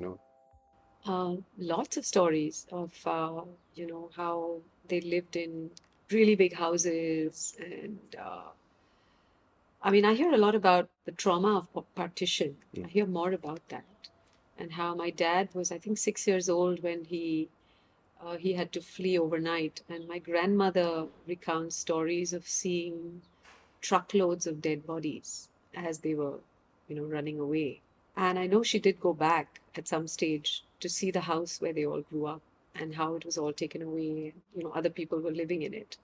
Lots of stories of, how they lived in really big houses. And I mean, I hear a lot about the trauma of partition. I hear more about that. And how my dad was, I think, 6 years old when he had to flee overnight. And my grandmother recounts stories of seeing truckloads of dead bodies as they were, running away. And I know she did go back at some stage to see the house where they all grew up and how it was all taken away. Other people were living in it.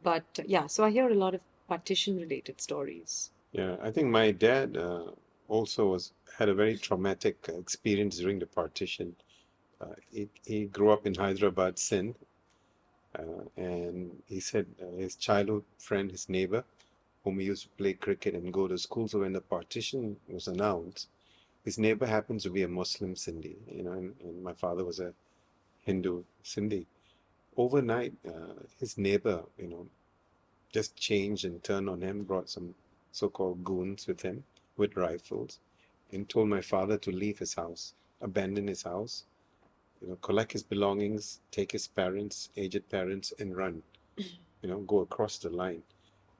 But yeah, so I hear a lot of partition related stories. Yeah, I think my dad also had a very traumatic experience during the partition. He grew up in Hyderabad, Sindh, and he said his childhood friend, his neighbor, whom he used to play cricket and go to school. So when the partition was announced, his neighbor happens to be a Muslim Sindhi, and my father was a Hindu Sindhi. Overnight, his neighbor, just changed and turned on him, brought some so-called goons with him with rifles, and told my father to leave his house, abandon his house, collect his belongings, take his parents, aged parents, and run, go across the line,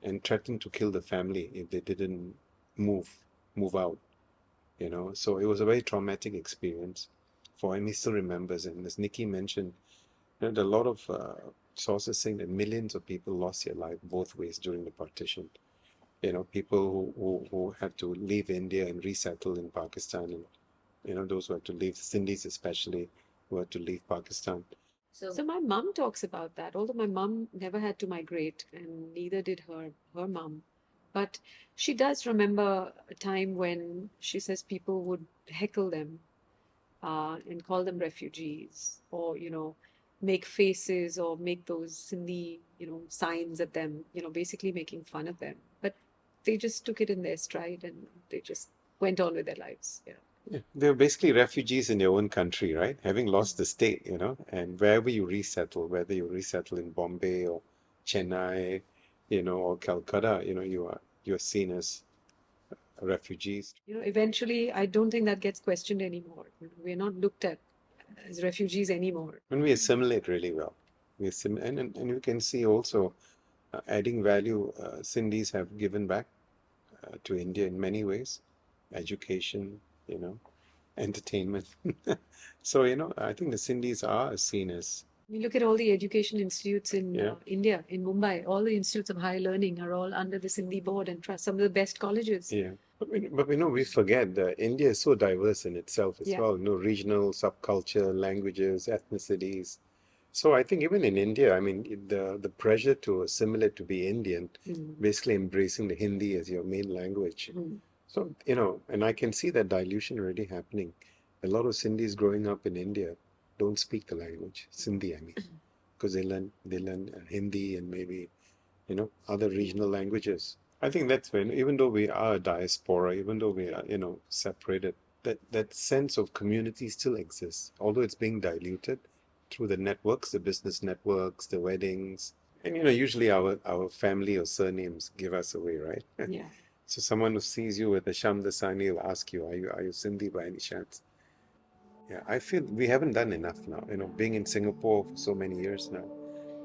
and threatened to kill the family if they didn't move out, So it was a very traumatic experience for him. He still remembers, and as Nikki mentioned, there are a lot of sources saying that millions of people lost their life both ways during the partition. People who had to leave India and resettle in Pakistan, and those who had to leave, Sindhis especially, who had to leave Pakistan. So my mom talks about that, although my mom never had to migrate, and neither did her mom. But she does remember a time when she says people would heckle them and call them refugees, or make faces or make those Sindhi signs at them, basically making fun of them. But they just took it in their stride and they just went on with their lives. Yeah. Yeah, they're basically refugees in their own country, right? Having lost the state, and wherever you resettle, whether you resettle in Bombay or Chennai, or Calcutta, you're seen as refugees. Eventually, I don't think that gets questioned anymore. We're not looked at as refugees anymore. And we assimilate really well. And you can see also adding value. Sindhis have given back to India in many ways, education, entertainment. So, I think the Sindhis are seen as. You look at all the education institutes in India, in Mumbai, all the institutes of higher learning are all under the Sindhi board and trust, some of the best colleges. Yeah. But we forget that India is so diverse in itself as well, regional, subculture, languages, ethnicities. So I think even in India, I mean, the pressure to assimilate to be Indian, basically embracing the Hindi as your main language. So, and I can see that dilution already happening. A lot of Sindhis growing up in India don't speak the language, Sindhi, I mean, because they learn Hindi and maybe, other regional languages. I think that's when, even though we are a diaspora, even though we are, separated, that sense of community still exists, although it's being diluted through the networks, the business networks, the weddings. And, usually our family or surnames give us away, right? Yeah. So someone who sees you with a Shamdasani will ask you, are you Sindhi by any chance? Yeah, I feel we haven't done enough now, being in Singapore for so many years now.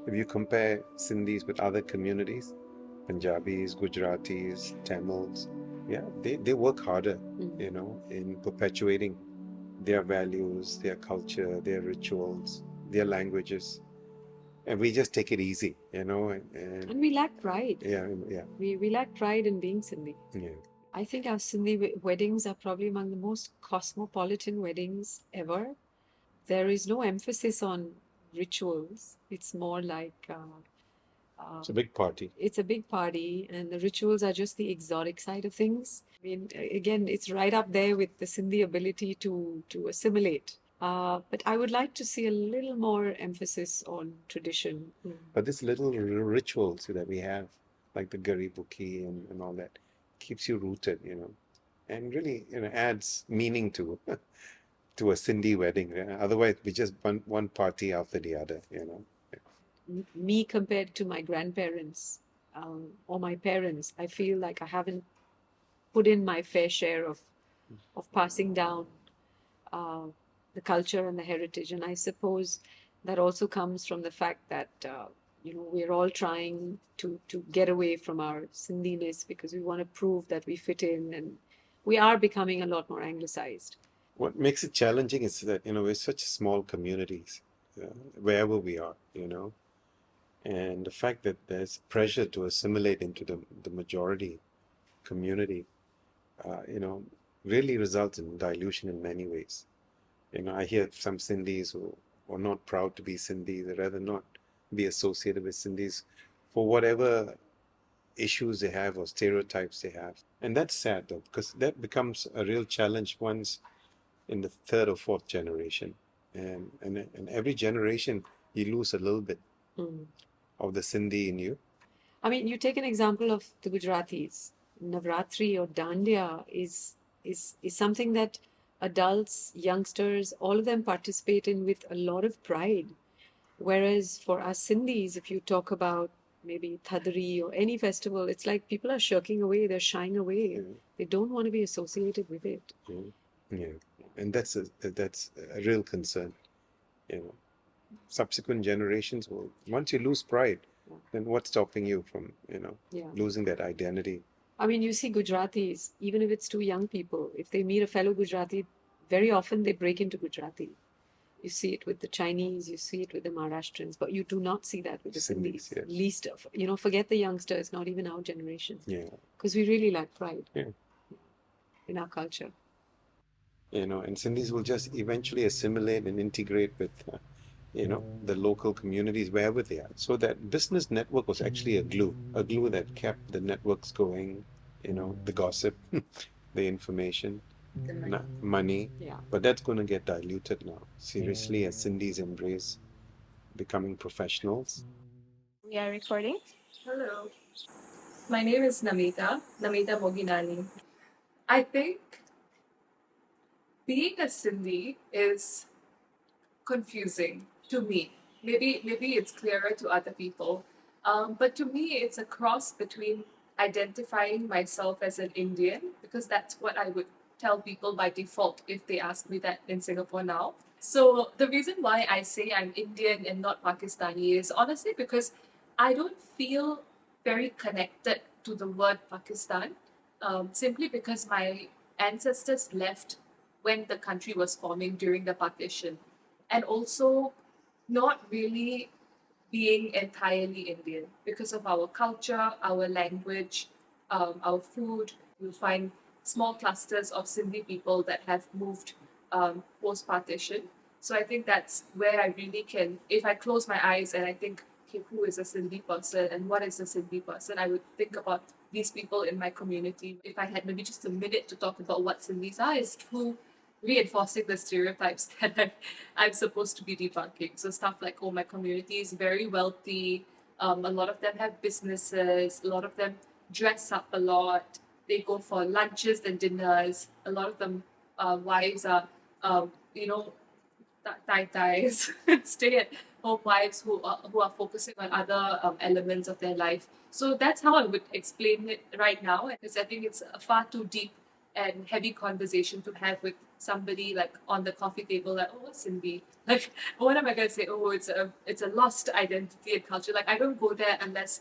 If you compare Sindhis with other communities, Punjabis, Gujaratis, Tamils, yeah, they work harder, you know, in perpetuating their values, their culture, their rituals, their languages. And we just take it easy, you know. And we lack pride. Yeah, yeah. We lack pride in being Sindhi. Yeah. I think our Sindhi weddings are probably among the most cosmopolitan weddings ever. There is no emphasis on rituals. It's more like It's a big party. It's a big party, and the rituals are just the exotic side of things. I mean, again, it's right up there with the Sindhi ability to assimilate. But I would like to see a little more emphasis on tradition. But this little rituals that we have, like the Gari Buki and all that, keeps you rooted, you know, and really, you know, adds meaning to to a Sindhi wedding. Otherwise, we just one party after the other, you know. Me compared to my grandparents or my parents, I feel like I haven't put in my fair share of passing down the culture and the heritage. And I suppose that also comes from the fact that you know, we're all trying to get away from our Sindhiness because we want to prove that we fit in, and we are becoming a lot more anglicized. What makes it challenging is that, you know, we're such small communities, wherever we are, you know, and the fact that there's pressure to assimilate into the majority community, you know, really results in dilution in many ways. You know, I hear some Sindhis who are not proud to be Sindhi, they rather not be associated with Sindhis for whatever issues they have or stereotypes they have. And that's sad though, because that becomes a real challenge once in the third or fourth generation. And every generation you lose a little bit of the Sindhi in you. I mean, you take an example of the Gujaratis. Navratri or Dandiya is something that adults, youngsters, all of them participate in with a lot of pride. Whereas for us Sindhis, if you talk about maybe Thadri or any festival, it's like people are shirking away, they're shying away. They don't want to be associated with it. Yeah, and that's a real concern. You know, subsequent generations will, once you lose pride, then what's stopping you from, you know, losing that identity? I mean, you see Gujaratis, even if it's two young people, if they meet a fellow Gujarati, very often they break into Gujarati. You see it with the Chinese, you see it with the Maharashtrians, but you do not see that with the Sindhis. Yes. Least of, you know, forget the youngsters, not even our generation. Yeah. Because we really lack pride in our culture. You know, and Sindhis will just eventually assimilate and integrate with, you know, the local communities wherever they are. So that business network was actually a glue that kept the networks going, you know, the gossip, the information. The money. But that's going to get diluted now, seriously, as Sindhis embrace becoming professionals. We are recording. Hello. My name is Namita Moginani. I think being a Sindhi is confusing to me. Maybe it's clearer to other people. But to me, it's a cross between identifying myself as an Indian, because that's what I would tell people by default if they ask me that in Singapore now. So the reason why I say I'm Indian and not Pakistani is honestly because I don't feel very connected to the word Pakistan, simply because my ancestors left when the country was forming during the partition, and also not really being entirely Indian because of our culture, our language, our food. You'll find small clusters of Sindhi people that have moved post-partition. So I think that's where I really can, if I close my eyes and I think, okay, who is a Sindhi person and what is a Sindhi person, I would think about these people in my community. If I had maybe just a minute to talk about what Sindhis are, is through reinforcing the stereotypes that I'm supposed to be debunking. So stuff like, oh, my community is very wealthy, a lot of them have businesses, a lot of them dress up a lot, they go for lunches and dinners. A lot of them wives are, you know, tie-ties, stay-at-home wives who are focusing on other elements of their life. So that's how I would explain it right now, because I think it's a far too deep and heavy conversation to have with somebody like on the coffee table, like, oh, Sindhi. Like, what am I going to say? Oh, it's a lost identity and culture. Like, I don't go there unless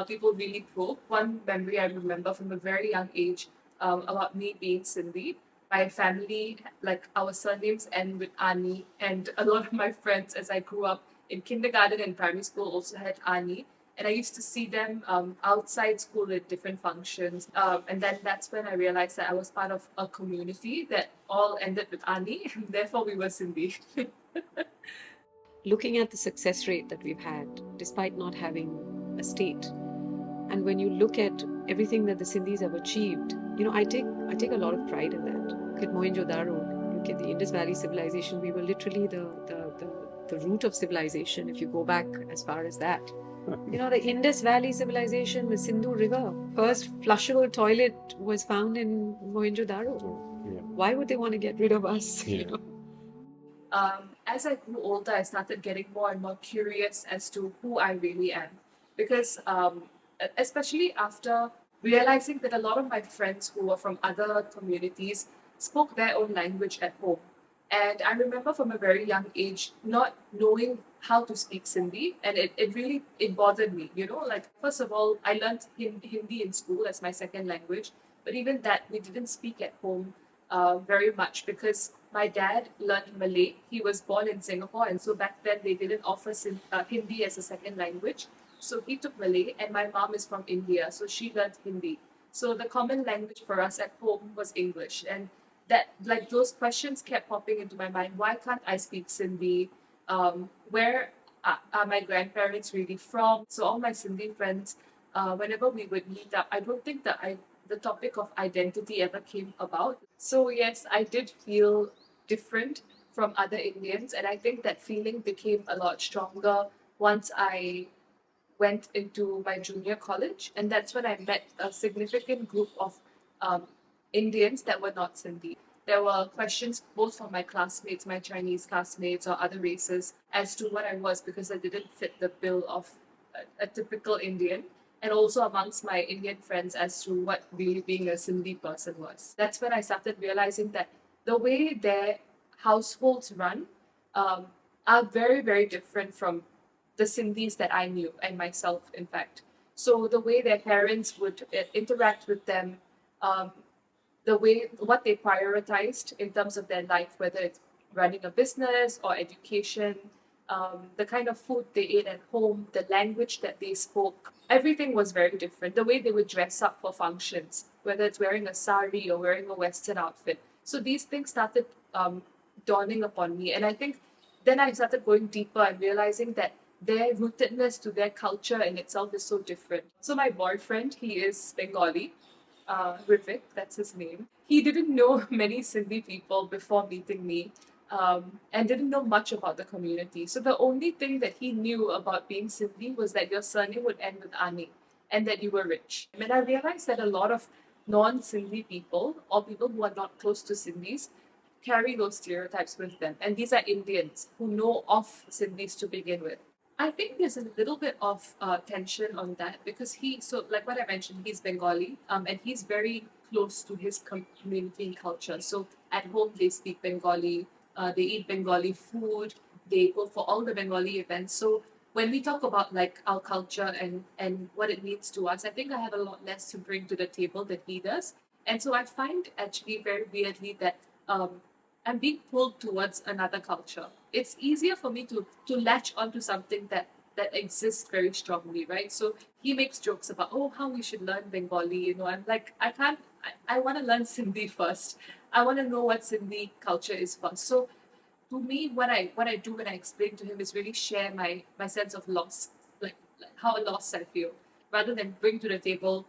people really probe. One memory I remember from a very young age about me being Sindhi. My family, like our surnames end with Ani, and a lot of my friends as I grew up in kindergarten and primary school also had Ani. And I used to see them outside school at different functions. And then that's when I realized that I was part of a community that all ended with Ani, and therefore we were Sindhi. Looking at the success rate that we've had, despite not having a state, and when you look at everything that the Sindhis have achieved, I take a lot of pride in that. Look at Mohenjo-daro, look at the Indus Valley civilization. We were literally the root of civilization if you go back as far as that. The Indus Valley civilization, the Sindhu River, first flushable toilet was found in Mohenjo-daro. Yeah. Why would they want to get rid of us? Yeah. As I grew older, I started getting more and more curious as to who I really am. Because especially after realizing that a lot of my friends who were from other communities spoke their own language at home. And I remember from a very young age not knowing how to speak Sindhi, and it really bothered me. Like, first of all, I learned Hindi in school as my second language, but even that we didn't speak at home very much because my dad learned Malay. He was born in Singapore, and so back then they didn't offer Hindi as a second language. So he took Malay, and my mom is from India, so she learned Hindi. So the common language for us at home was English, and that, like, those questions kept popping into my mind. Why can't I speak Sindhi? Where are my grandparents really from? So all my Sindhi friends, whenever we would meet up, I don't think that the topic of identity ever came about. So yes, I did feel different from other Indians, and I think that feeling became a lot stronger once I went into my junior college, and that's when I met a significant group of Indians that were not Sindhi. There were questions both from my classmates, my Chinese classmates, or other races as to what I was because I didn't fit the bill of a typical Indian, and also amongst my Indian friends as to what really being a Sindhi person was. That's when I started realizing that the way their households run are very, very different from the Sindhis that I knew and myself, in fact. So the way their parents would interact with them, what they prioritized in terms of their life, whether it's running a business or education, the kind of food they ate at home, the language that they spoke, everything was very different. The way they would dress up for functions, whether it's wearing a sari or wearing a Western outfit. So these things started dawning upon me. And I think then I started going deeper and realizing that their rootedness to their culture in itself is so different. So my boyfriend, he is Bengali, Rivik, that's his name. He didn't know many Sindhi people before meeting me, and didn't know much about the community. So the only thing that he knew about being Sindhi was that your surname would end with Ani and that you were rich. And I realized that a lot of non-Sindhi people or people who are not close to Sindhis carry those stereotypes with them. And these are Indians who know of Sindhis to begin with. I think there's a little bit of tension on that because so like what I mentioned, he's Bengali, and he's very close to his community and culture. So at home, they speak Bengali, they eat Bengali food, they go for all the Bengali events. So when we talk about like our culture and what it means to us, I think I have a lot less to bring to the table than he does. And so I find actually very weirdly that I'm being pulled towards another culture. It's easier for me to latch onto something that exists very strongly, right? So he makes jokes about, oh, how we should learn Bengali. I'm like, I want to learn Sindhi first. I want to know what Sindhi culture is first. So to me, what I do when I explain to him is really share my sense of loss, like how lost I feel, rather than bring to the table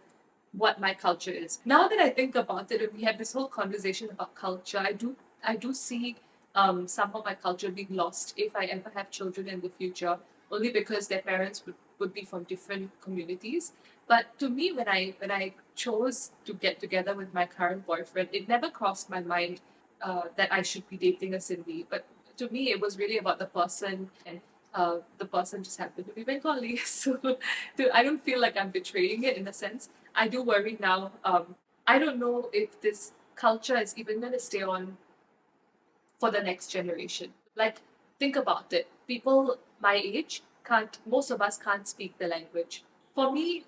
what my culture is. Now that I think about it, and we have this whole conversation about culture, I do see some of my culture being lost if I ever have children in the future, only because their parents would be from different communities. But to me, when I chose to get together with my current boyfriend, it never crossed my mind that I should be dating a Sindhi. But to me, it was really about the person, and the person just happened to be Bengali. So I don't feel like I'm betraying it in a sense. I do worry now. I don't know if this culture is even going to stay on for the next generation. Like, think about it. People my age most of us can't speak the language. For me,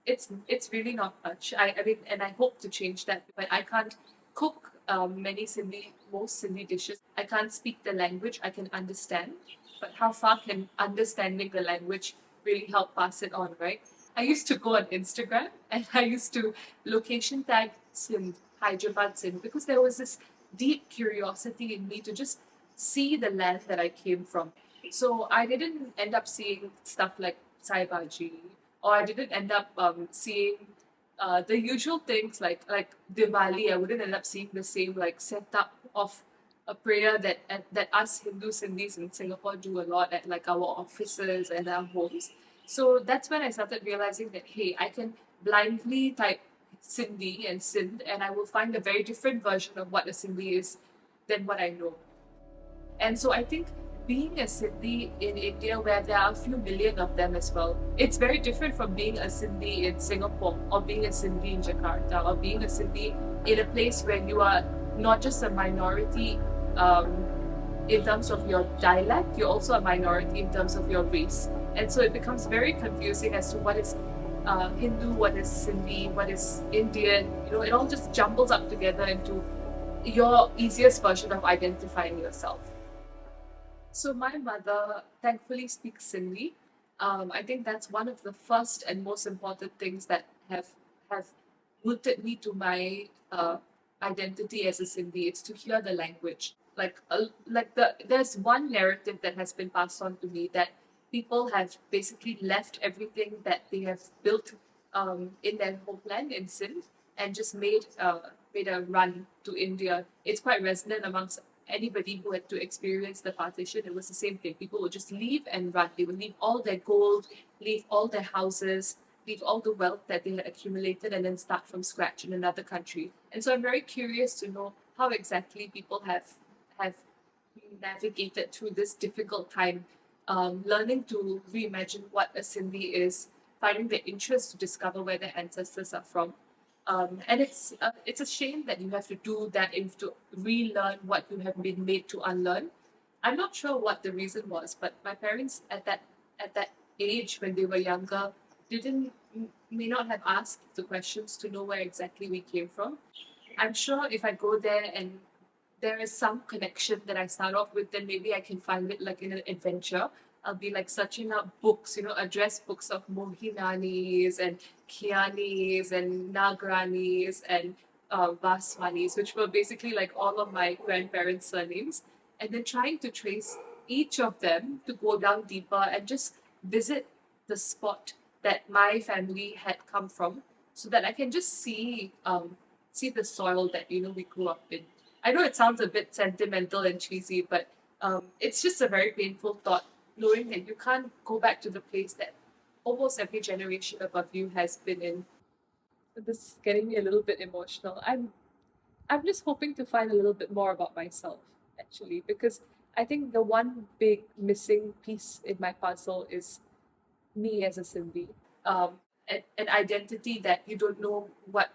it's really not much. I mean, and I hope to change that. But I can't cook most Sindhi dishes. I can't speak the language. I can understand, but how far can understanding the language really help pass it on, right? I used to go on Instagram and I used to location tag Sindh, Hyderabad Sindh, because there was this deep curiosity in me to just see the land that I came from. So I didn't end up seeing stuff like Sai Bhaji, or I didn't end up seeing the usual things like Diwali. I wouldn't end up seeing the same like setup of a prayer that us Hindu Sindhis in Singapore do a lot at like our offices and our homes. So that's when I started realizing that hey, I can blindly type Sindhi and Sindh, and I will find a very different version of what a Sindhi is than what I know. And so I think being a Sindhi in India, where there are a few million of them as well, it's very different from being a Sindhi in Singapore, or being a Sindhi in Jakarta, or being a Sindhi in a place where you are not just a minority in terms of your dialect, you're also a minority in terms of your race. And so it becomes very confusing as to what is Hindu, what is Sindhi, what is Indian. It all just jumbles up together into your easiest version of identifying yourself. So my mother thankfully speaks Sindhi. I think that's one of the first and most important things that have rooted me to my identity as a Sindhi. It's to hear the language. There's one narrative that has been passed on to me that people have basically left everything that they have built in their homeland in Sindh and just made a run to India. It's quite resonant amongst anybody who had to experience the partition. It was the same thing. People would just leave and run. They would leave all their gold, leave all their houses, leave all the wealth that they had accumulated, and then start from scratch in another country. And so I'm very curious to know how exactly people have navigated through this difficult time, learning to reimagine what a Sindhi is, finding the interest to discover where their ancestors are from. And it's a shame that you have to do that and to relearn what you have been made to unlearn. I'm not sure what the reason was, but my parents at that age when they were younger may not have asked the questions to know where exactly we came from. I'm sure if I go there and there is some connection that I start off with, then maybe I can find it like in an adventure. I'll be like searching up books, address books of Mohinanis and Kianis and Nagranis and Vaswanis, which were basically like all of my grandparents' surnames, and then trying to trace each of them to go down deeper and just visit the spot that my family had come from, so that I can just see the soil that we grew up in. I know it sounds a bit sentimental and cheesy, but it's just a very painful thought, knowing that you can't go back to the place that almost every generation above you has been in. This is getting me a little bit emotional. I'm just hoping to find a little bit more about myself, actually, because I think the one big missing piece in my puzzle is me as a Sindhi. An identity that you don't know what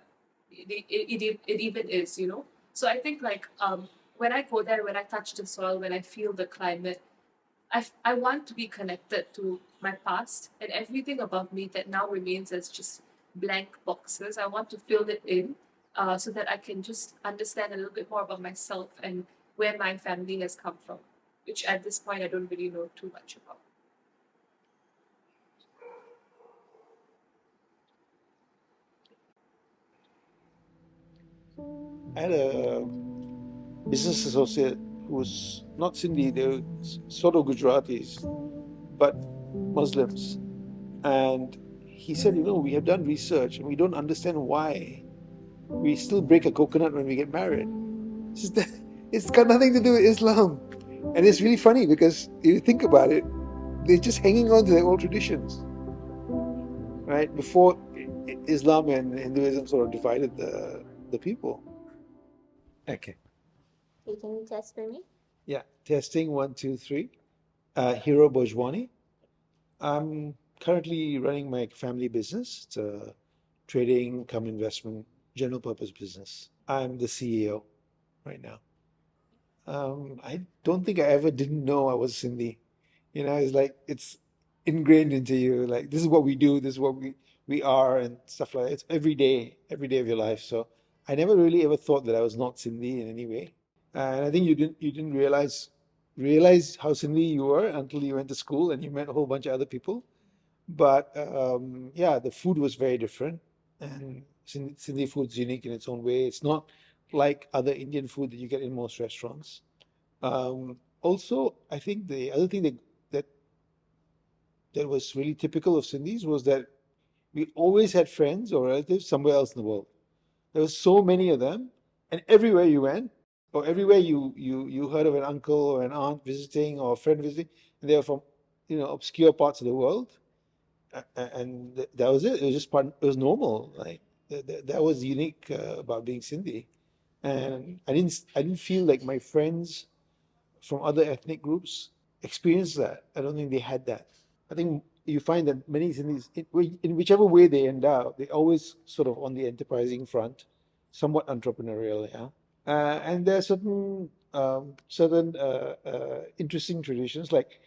it even is, So I think when I go there, when I touch the soil, when I feel the climate, I want to be connected to my past and everything above me that now remains as just blank boxes. I want to fill it in so that I can just understand a little bit more about myself and where my family has come from, which at this point I don't really know too much about. I had a business associate who was not Sindhi, they were sort of Gujaratis, but Muslims. And he said, we have done research and we don't understand why we still break a coconut when we get married. It's got nothing to do with Islam. And it's really funny because if you think about it, they're just hanging on to their old traditions, right? Before Islam and Hinduism sort of divided the people. Okay. Okay, can you test for me? Yeah, testing 1, 2, 3. Hero Bojwani. I'm currently running my family business. It's a trading cum investment general purpose business. I'm the CEO right now. I don't think I ever didn't know I was Sindhi. You know, it's like it's ingrained into you. Like this is what we do, this is what we are, and stuff like that. It's every day of your life. So I never really ever thought that I was not Sindhi in any way. And I think you didn't realize how Sindhi you were until you went to school and you met a whole bunch of other people. But yeah, the food was very different, and Sindhi food's unique in its own way. It's not like other Indian food that you get in most restaurants. Also, I think the other thing that that was really typical of Sindhis was that we always had friends or relatives somewhere else in the world. There were so many of them, and everywhere you went, or everywhere you heard of an uncle or an aunt visiting or a friend visiting, and they were from obscure parts of the world, and that was it. It was just part. It was normal. Like that was unique about being Sindhi, and I didn't feel like my friends from other ethnic groups experienced that. I don't think they had that. I think you find that many Sindhis, in whichever way they end up, they always sort of on the enterprising front, somewhat entrepreneurial, yeah. And there are certain interesting traditions. Like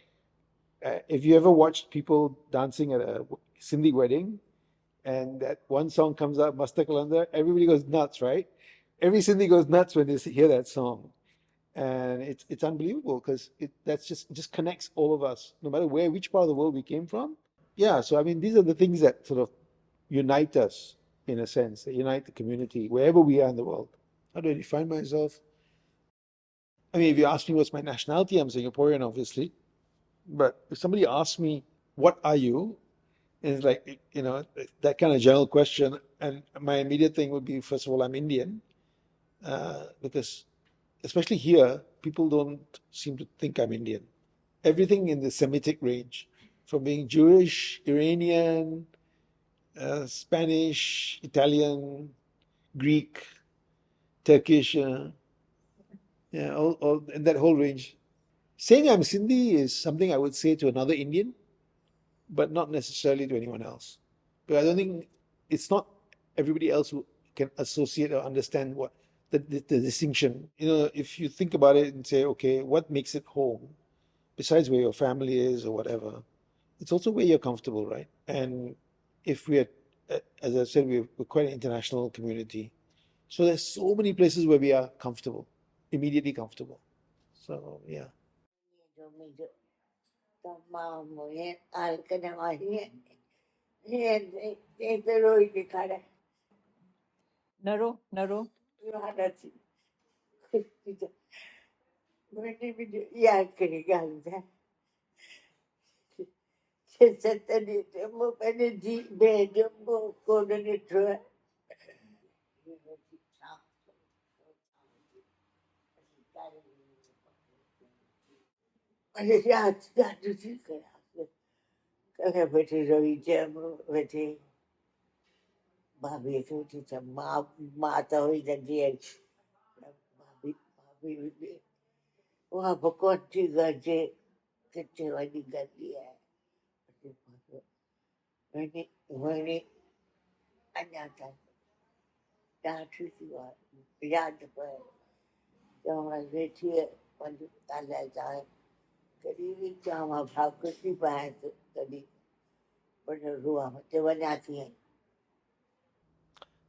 if you ever watched people dancing at a Sindhi wedding, and that one song comes up, Masta Kalandar, everybody goes nuts, right? Every Sindhi goes nuts when they hear that song, and it's unbelievable because it just connects all of us, no matter which part of the world we came from. Yeah, so I mean, these are the things that sort of unite us in a sense, that unite the community wherever we are in the world. How do I define myself? I mean, if you ask me what's my nationality, I'm Singaporean, obviously. But if somebody asks me, what are you? And it's like, that kind of general question. And my immediate thing would be, first of all, I'm Indian. Because especially here, people don't seem to think I'm Indian. Everything in the Semitic range, from being Jewish, Iranian, Spanish, Italian, Greek, Turkish, yeah, all in that whole range. Saying I'm Sindhi is something I would say to another Indian, but not necessarily to anyone else. But I don't think it's not everybody else who can associate or understand what the distinction. If you think about it and say, okay, what makes it home, besides where your family is or whatever, it's also where you're comfortable, right? And if we're, as I said, we're quite an international community. So there's so many places where we are comfortable, immediately comfortable. So yeah. Naro, Naro.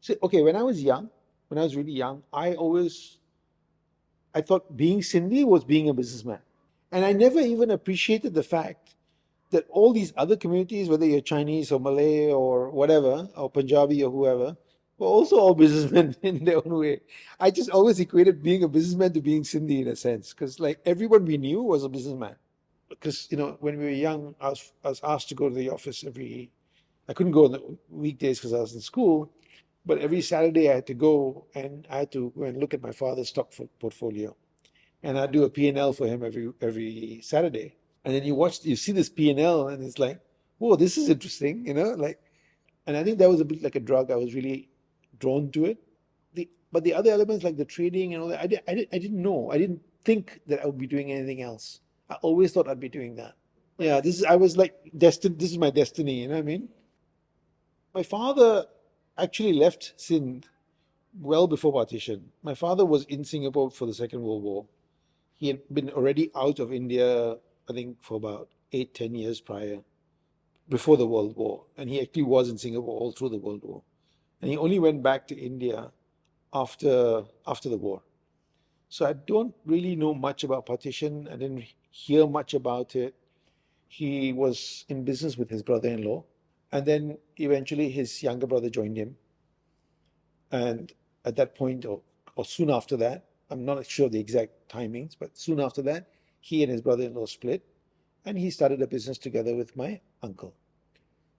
So, okay, when I was young, when I was really young, I thought being Sindhi was being a businessman. And I never even appreciated the fact that all these other communities, whether you're Chinese or Malay or whatever, or Punjabi or whoever, were also all businessmen in their own way. I just always equated being a businessman to being Sindhi in a sense, because like everyone we knew was a businessman. Because when we were young, I was asked to go to the office I couldn't go on the weekdays because I was in school, but every Saturday I had to go, and I had to go and look at my father's stock portfolio, and I'd do a P&L for him every Saturday. And then you see this P&L, and it's like, whoa, this is interesting, like. And I think that was a bit like a drug. I was really drawn to it. But the other elements like the trading and all that, I didn't know. I didn't think that I would be doing anything else. I always thought I'd be doing that. Yeah, I was like destined. This is my destiny. You know what I mean? My father actually left Sindh well before partition. My father was in Singapore for the Second World War, he had been already out of India, I think, for about 8-10 years prior, before the World War. And he actually was in Singapore all through the World War. And he only went back to India after the war. So I don't really know much about partition. I didn't hear much about it. He was in business with his brother-in-law. And then eventually his younger brother joined him. And at that point, or soon after that, I'm not sure the exact timings, but soon after that, he and his brother-in-law split. And he started a business together with my uncle.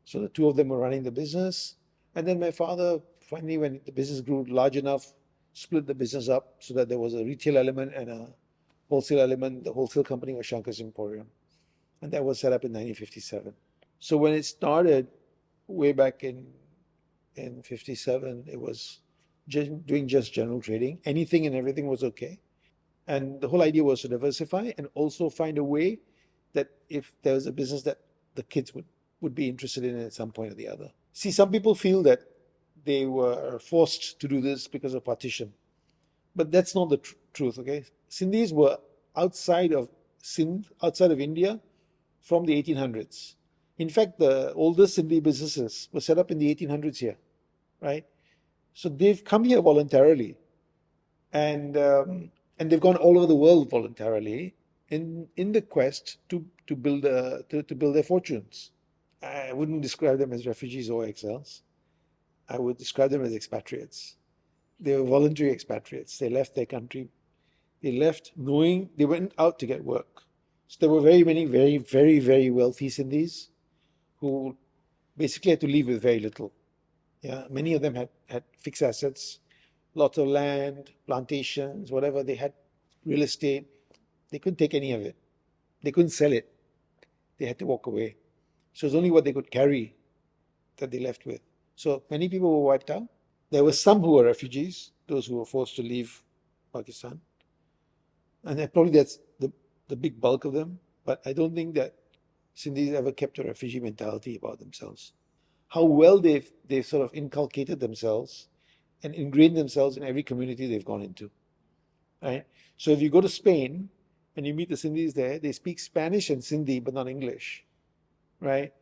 So the two of them were running the business. And then my father, finally, when the business grew large enough, split the business up so that there was a retail element and a wholesale element. The wholesale company was Shankar's Emporium. And that was set up in 1957. So when it started, way back in 57, it was doing just general trading. Anything and everything was okay. And the whole idea was to diversify and also find a way that if there was a business that the kids would be interested in at some point or the other. See, some people feel that they were forced to do this because of partition. But that's not the truth, okay? Sindhis were outside of Sindh, outside of India, from the 1800s. In fact, the oldest Sindhi businesses were set up in the 1800s here, right? So they've come here voluntarily. And they've gone all over the world voluntarily in the quest to build their fortunes. I wouldn't describe them as refugees or exiles. I would describe them as expatriates. They were voluntary expatriates. They left their country. They left knowing they went out to get work. So there were very many very, very, very wealthy Sindhis who basically had to leave with very little. Yeah, many of them had fixed assets, lots of land, plantations, whatever. They had real estate. They couldn't take any of it. They couldn't sell it. They had to walk away. So it's only what they could carry that they left with. So many people were wiped out. There were some who were refugees, those who were forced to leave Pakistan. And probably that's the big bulk of them. But I don't think that Sindhis ever kept a refugee mentality about themselves. How well they've sort of inculcated themselves and ingrained themselves in every community they've gone into, right? So if you go to Spain and you meet the Sindhis there, they speak Spanish and Sindhi, but not English, right?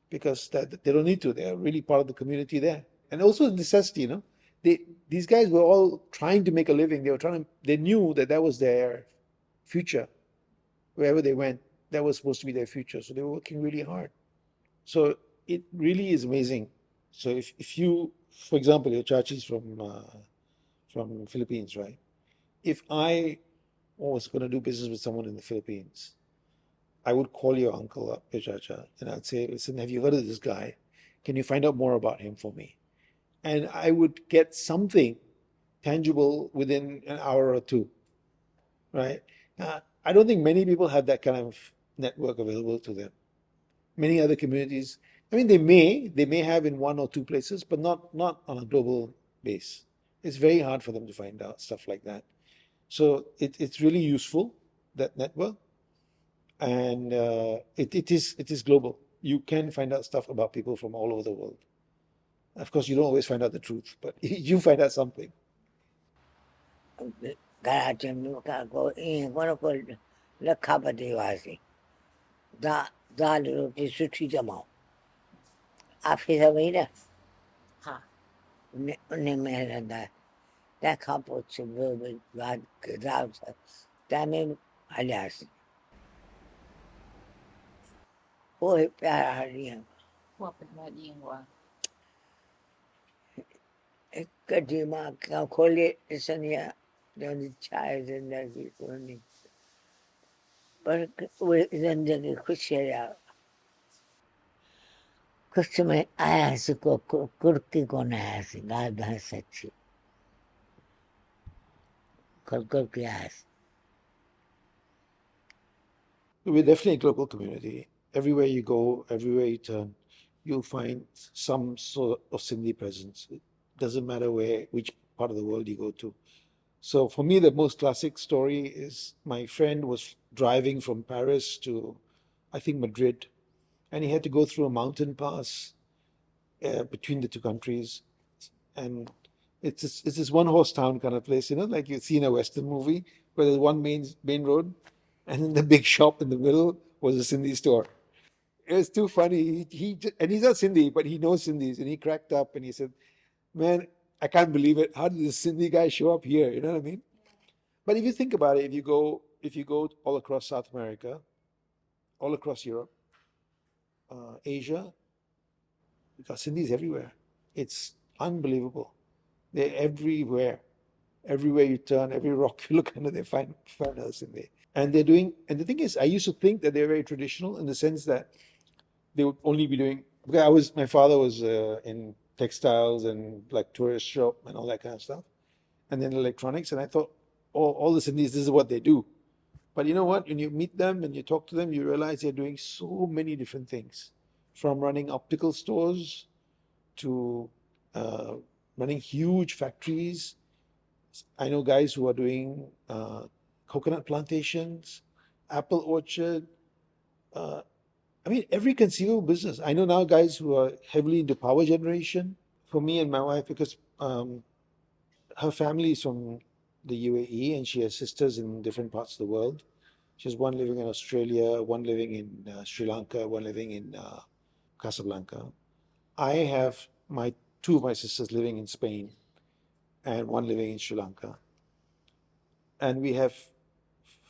Because they don't need to. They're really part of the community there. And also necessity, you know. These guys were all trying to make a living. They knew that was their future. Wherever they went, that was supposed to be their future. So they were working really hard. So it really is amazing. So if you, for example, your Chachi's from Philippines, right? If I was going to do business with someone in the Philippines, I would call your uncle up, your Chacha, and I'd say, listen, have you heard of this guy? Can you find out more about him for me? And I would get something tangible within an hour or two, right? I don't think many people have that kind of network available to them. Many other communities, I mean, they may have in one or two places, but not on a global base. It's very hard for them to find out stuff like that. So it's really useful, that network, and it is global. You can find out stuff about people from all over the world. Of course, you don't always find out the truth, but you find out something. कुछ में आया को कुर्ती कौन आया गाय भैंस अच्छी की आया We're definitely a global community. Everywhere you go, everywhere you turn, you'll find some sort of Sindhi presence. It doesn't matter which part of the world you go to. So for me, the most classic story is my friend was driving from Paris to, I think, Madrid, and he had to go through a mountain pass between the two countries. And It's this one horse town kind of place, like you see in a Western movie where there's one main road, and then the big shop in the middle was a Sindhi store. It was too funny. And he's not Sindhi, but he knows Sindhis, and he cracked up and he said, "Man, I can't believe it. How did this Sindhi guy show up here?" You know what I mean? But if you think about it, if you go all across South America, all across Europe, Asia, you got Sindhis everywhere. It's unbelievable. They're everywhere. Everywhere you turn, every rock you look under, they find us in there. And and the thing is, I used to think that they're very traditional in the sense that they would only be doing, because my father was in textiles and like tourist shop and all that kind of stuff, and then electronics, and I thought, all the Sindhis, this is what they do. But you know what? When you meet them and you talk to them, you realize they're doing so many different things, from running optical stores to running huge factories. I know guys who are doing coconut plantations, apple orchard. I mean, every conceivable business. I know now guys who are heavily into power generation. For me and my wife, because her family is from the UAE and she has sisters in different parts of the world. She has one living in Australia, one living in Sri Lanka, one living in Casablanca. I have two of my sisters living in Spain and one living in Sri Lanka. And we have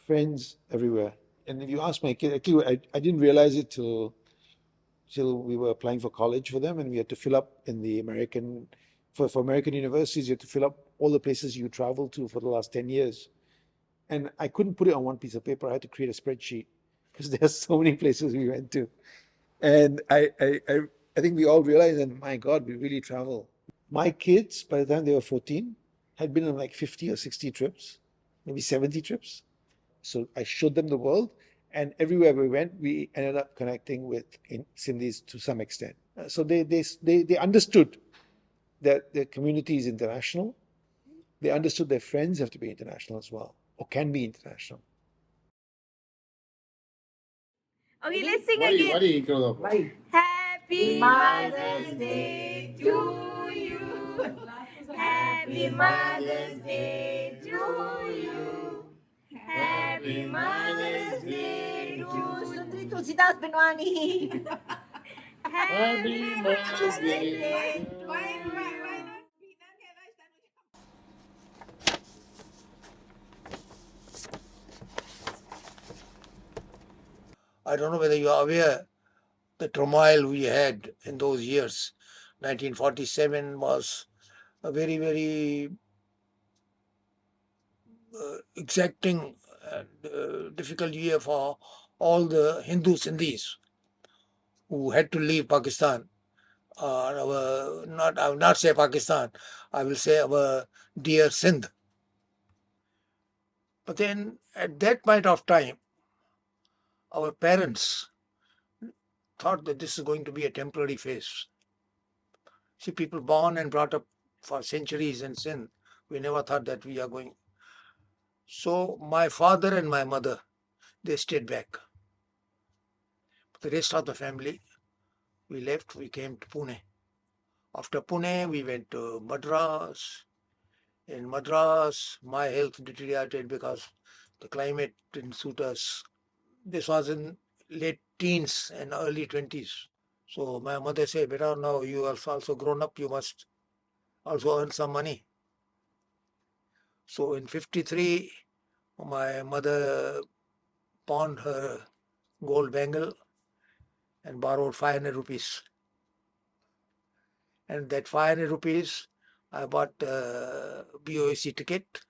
friends everywhere. And if you ask my kid, actually, I didn't realize it till we were applying for college for them, and we had to fill up in the for American universities, you had to fill up all the places you traveled to for the last 10 years. And I couldn't put it on one piece of paper. I had to create a spreadsheet because there's so many places we went to. And I think we all realized that, my God, we really travel. My kids, by the time they were 14, had been on like 50 or 60 trips, maybe 70 trips. So I showed them the world, and everywhere we went, we ended up connecting with Sindhis to some extent. So they understood that their community is international. They understood their friends have to be international as well, or can be international. Okay, let's sing again. Happy Mother's Day to you. Happy Mother's Day to you. Happy Mother's Day to Sundri Tulsidas Benwani. Happy Mother's Day. I don't know whether you are aware the turmoil we had in those years. 1947 was a very, very exacting and difficult year for all the Hindu Sindhis who had to leave Pakistan. I will not say Pakistan, I will say our dear Sindh. But then at that point of time, our parents thought that this is going to be a temporary phase. See, people born and brought up for centuries in Sindh, we never thought that we are going. So my father and my mother, they stayed back. The rest of the family, we left, we came to Pune. After Pune, we went to Madras. In Madras, my health deteriorated because the climate didn't suit us. This was in late teens and early 20s. So my mother said, "Beta, now you are also grown up, you must also earn some money." So in 53, my mother pawned her gold bangle and borrowed 500 rupees. And that 500 rupees, I bought a BOAC ticket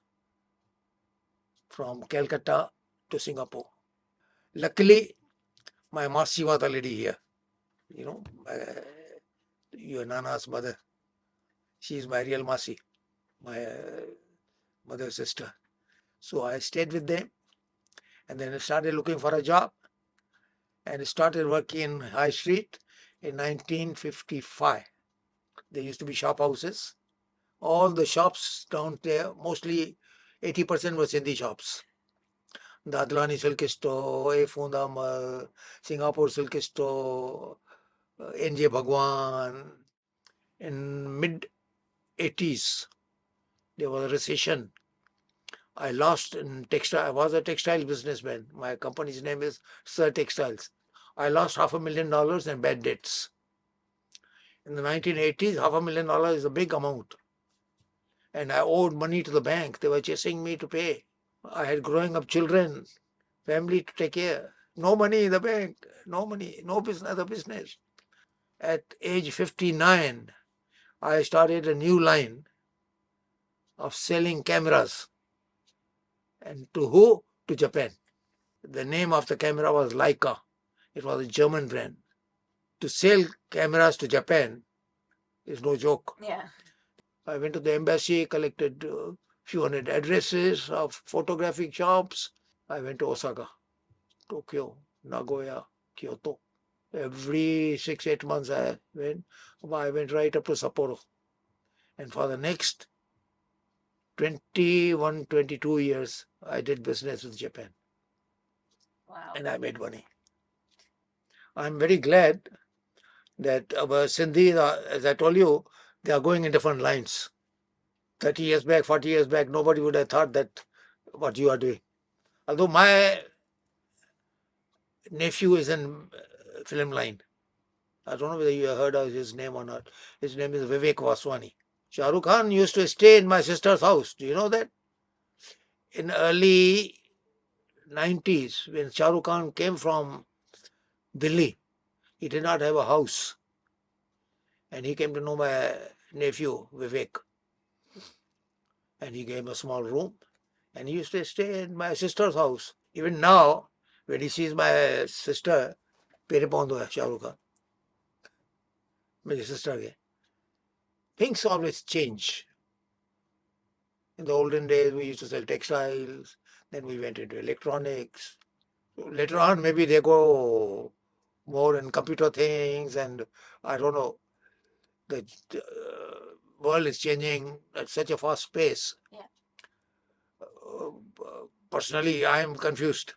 from Calcutta to Singapore. Luckily, my Masi was already here. You know, your Nana's mother. She is my real Masi, my mother's sister. So I stayed with them, and then I started looking for a job and started working in High Street in 1955. There used to be shop houses. All the shops down there, mostly 80% were Sindhi shops. The Adlani Silk Store, A Fundamal, Singapore Silk Store, NJ Bhagwan. In mid 80s, There was a recession. I lost in textile. I was a textile businessman. My company's name is Sir Textiles. I lost $500,000 in bad debts. In the 1980s, $500,000 is a big amount. And I owed money to the bank. They were chasing me to pay. I had growing up children, family to take care. No money in the bank, no money, no business, other business. At age 59, I started a new line of selling cameras. And to who? To Japan. The name of the camera was Leica. It was a German brand. To sell cameras to Japan is no joke. Yeah. I went to the embassy, collected a few hundred addresses of photographic shops. I went to Osaka, Tokyo, Nagoya, Kyoto. Every 6-8 months I went right up to Sapporo. And for the next 21, 22 years, I did business with Japan. Wow. And I made money. I'm very glad that our Sindhi, as I told you, they are going in different lines. 30 years back, 40 years back, nobody would have thought that what you are doing. Although my nephew is in film line. I don't know whether you have heard of his name or not. His name is Vivek Vaswani. Shah Rukh Khan used to stay in my sister's house. Do you know that? In early 90s, when Shah Rukh Khan came from Delhi, he did not have a house. And he came to know my nephew, Vivek. And he gave him a small room. And he used to stay in my sister's house. Even now, when he sees my sister, Pere Pondo hai Shah Rukh Khan. My sister ke. Things always change. In the olden days, we used to sell textiles. Then we went into electronics. Later on, maybe they go more in computer things, and I don't know. The world is changing at such a fast pace. Yeah. Personally, I am confused.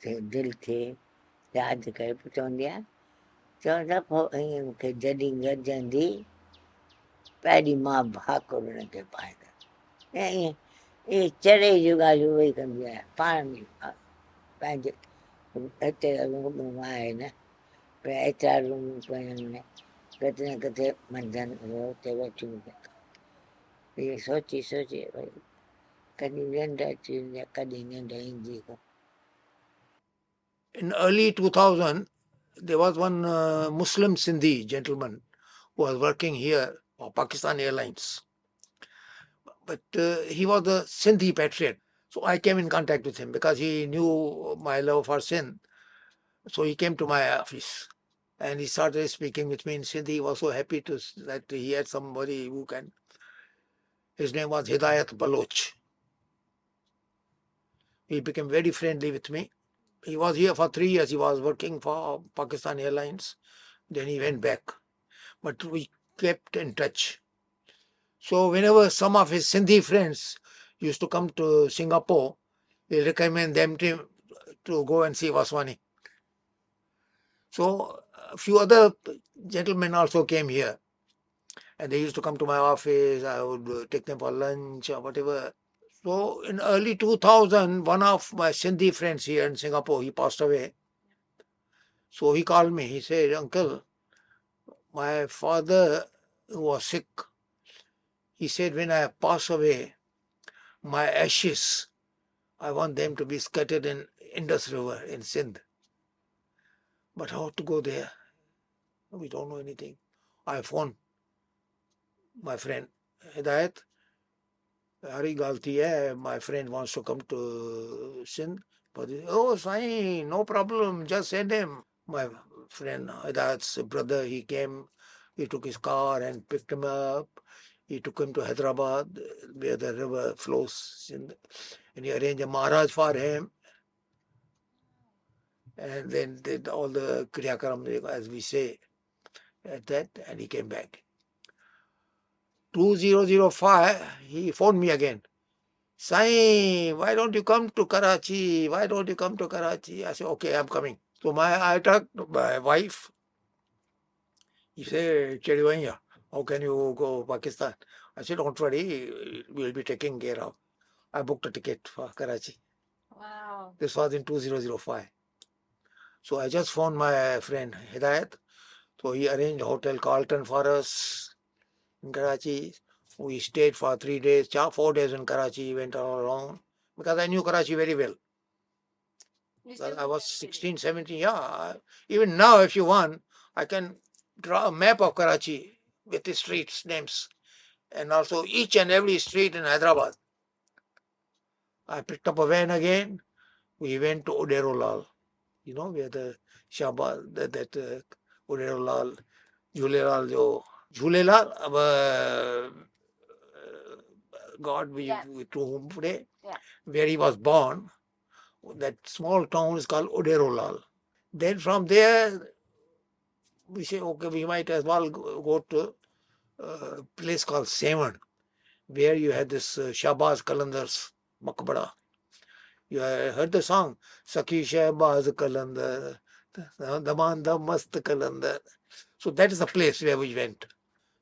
दिल थे यादि करे पोइ चवंदी आहे चवंदा पोइ ईअं मूंखे जॾहिं गॾिजंदी पहिरीं मां भाकुर हुनखे पाईंदा ऐं ईअं इहे चढ़े जूं ॻाल्हियूं वेही कंदी आहे पाण में पंहिंजे हिते रूम आहे न भई एतिरा रूम पिया आहिनि किथे न किथे मंझंदि हुते वेठियूं इहे सोची सोची भई कॾहिं निंड अची वेंदी आहे कॾहिं निंड ईंदी कोन. In early 2000, there was one Muslim Sindhi gentleman who was working here for Pakistan Airlines. But he was a Sindhi patriot. So I came in contact with him because he knew my love for Sindh. So he came to my office and he started speaking with me in Sindhi. He was so happy that he had somebody who can. His name was Hidayat Baloch. He became very friendly with me. He was here for 3 years. He was working for Pakistan Airlines. Then he went back. But we kept in touch. So whenever some of his Sindhi friends used to come to Singapore, he recommend them to go and see Vaswani. So a few other gentlemen also came here. And they used to come to my office. I would take them for lunch or whatever. So in early 2000, one of my Sindhi friends here in Singapore, he passed away. So he called me. He said, "Uncle, my father was sick. He said, when I pass away, my ashes, I want them to be scattered in Indus River in Sindh. But how to go there? We don't know anything." I phoned my friend, Hidayat. Hari galti hai, my friend wants to come to Sindh. But he said, "Oh, fine, no problem, just send him." My friend Hidayat's brother, he came, he took his car and picked him up. He took him to Hyderabad, where the river flows, Sindh, and he arranged a Maharaj for him. And then did all the Kriyakaram, as we say, at that, and he came back. 2005, he phoned me again. Sai, why don't you come to Karachi? Why don't you come to Karachi? I said, okay, I'm coming. So I talked to my wife. He said, Chedivanya, how can you go Pakistan? I said, don't worry, we'll be taking care of. I booked a ticket for Karachi. Wow. This was in 2005. So I just phoned my friend Hidayat. So he arranged a hotel Carlton for us in Karachi. We stayed for 3 days, 4 days in Karachi, went all around. Because I knew Karachi very well. I was 16, 17, yeah. Even now, if you want, I can draw a map of Karachi with the streets names and also each and every street in Hyderabad. I picked up a van again. We went to Udairulal, you know, where the Shahbaz, that Udairulal, Jhulelal, Jhulelal, God to whom today, where he was born. That small town is called Udairulal. Then from there, we say, okay, we might as well go to a place called Sevan, where you had this Shahbaz Kalandar's Makbara. You heard the song, Saki Shahbaz Kalandar, Daman Dam Mast Kalandar. So that is the place where we went.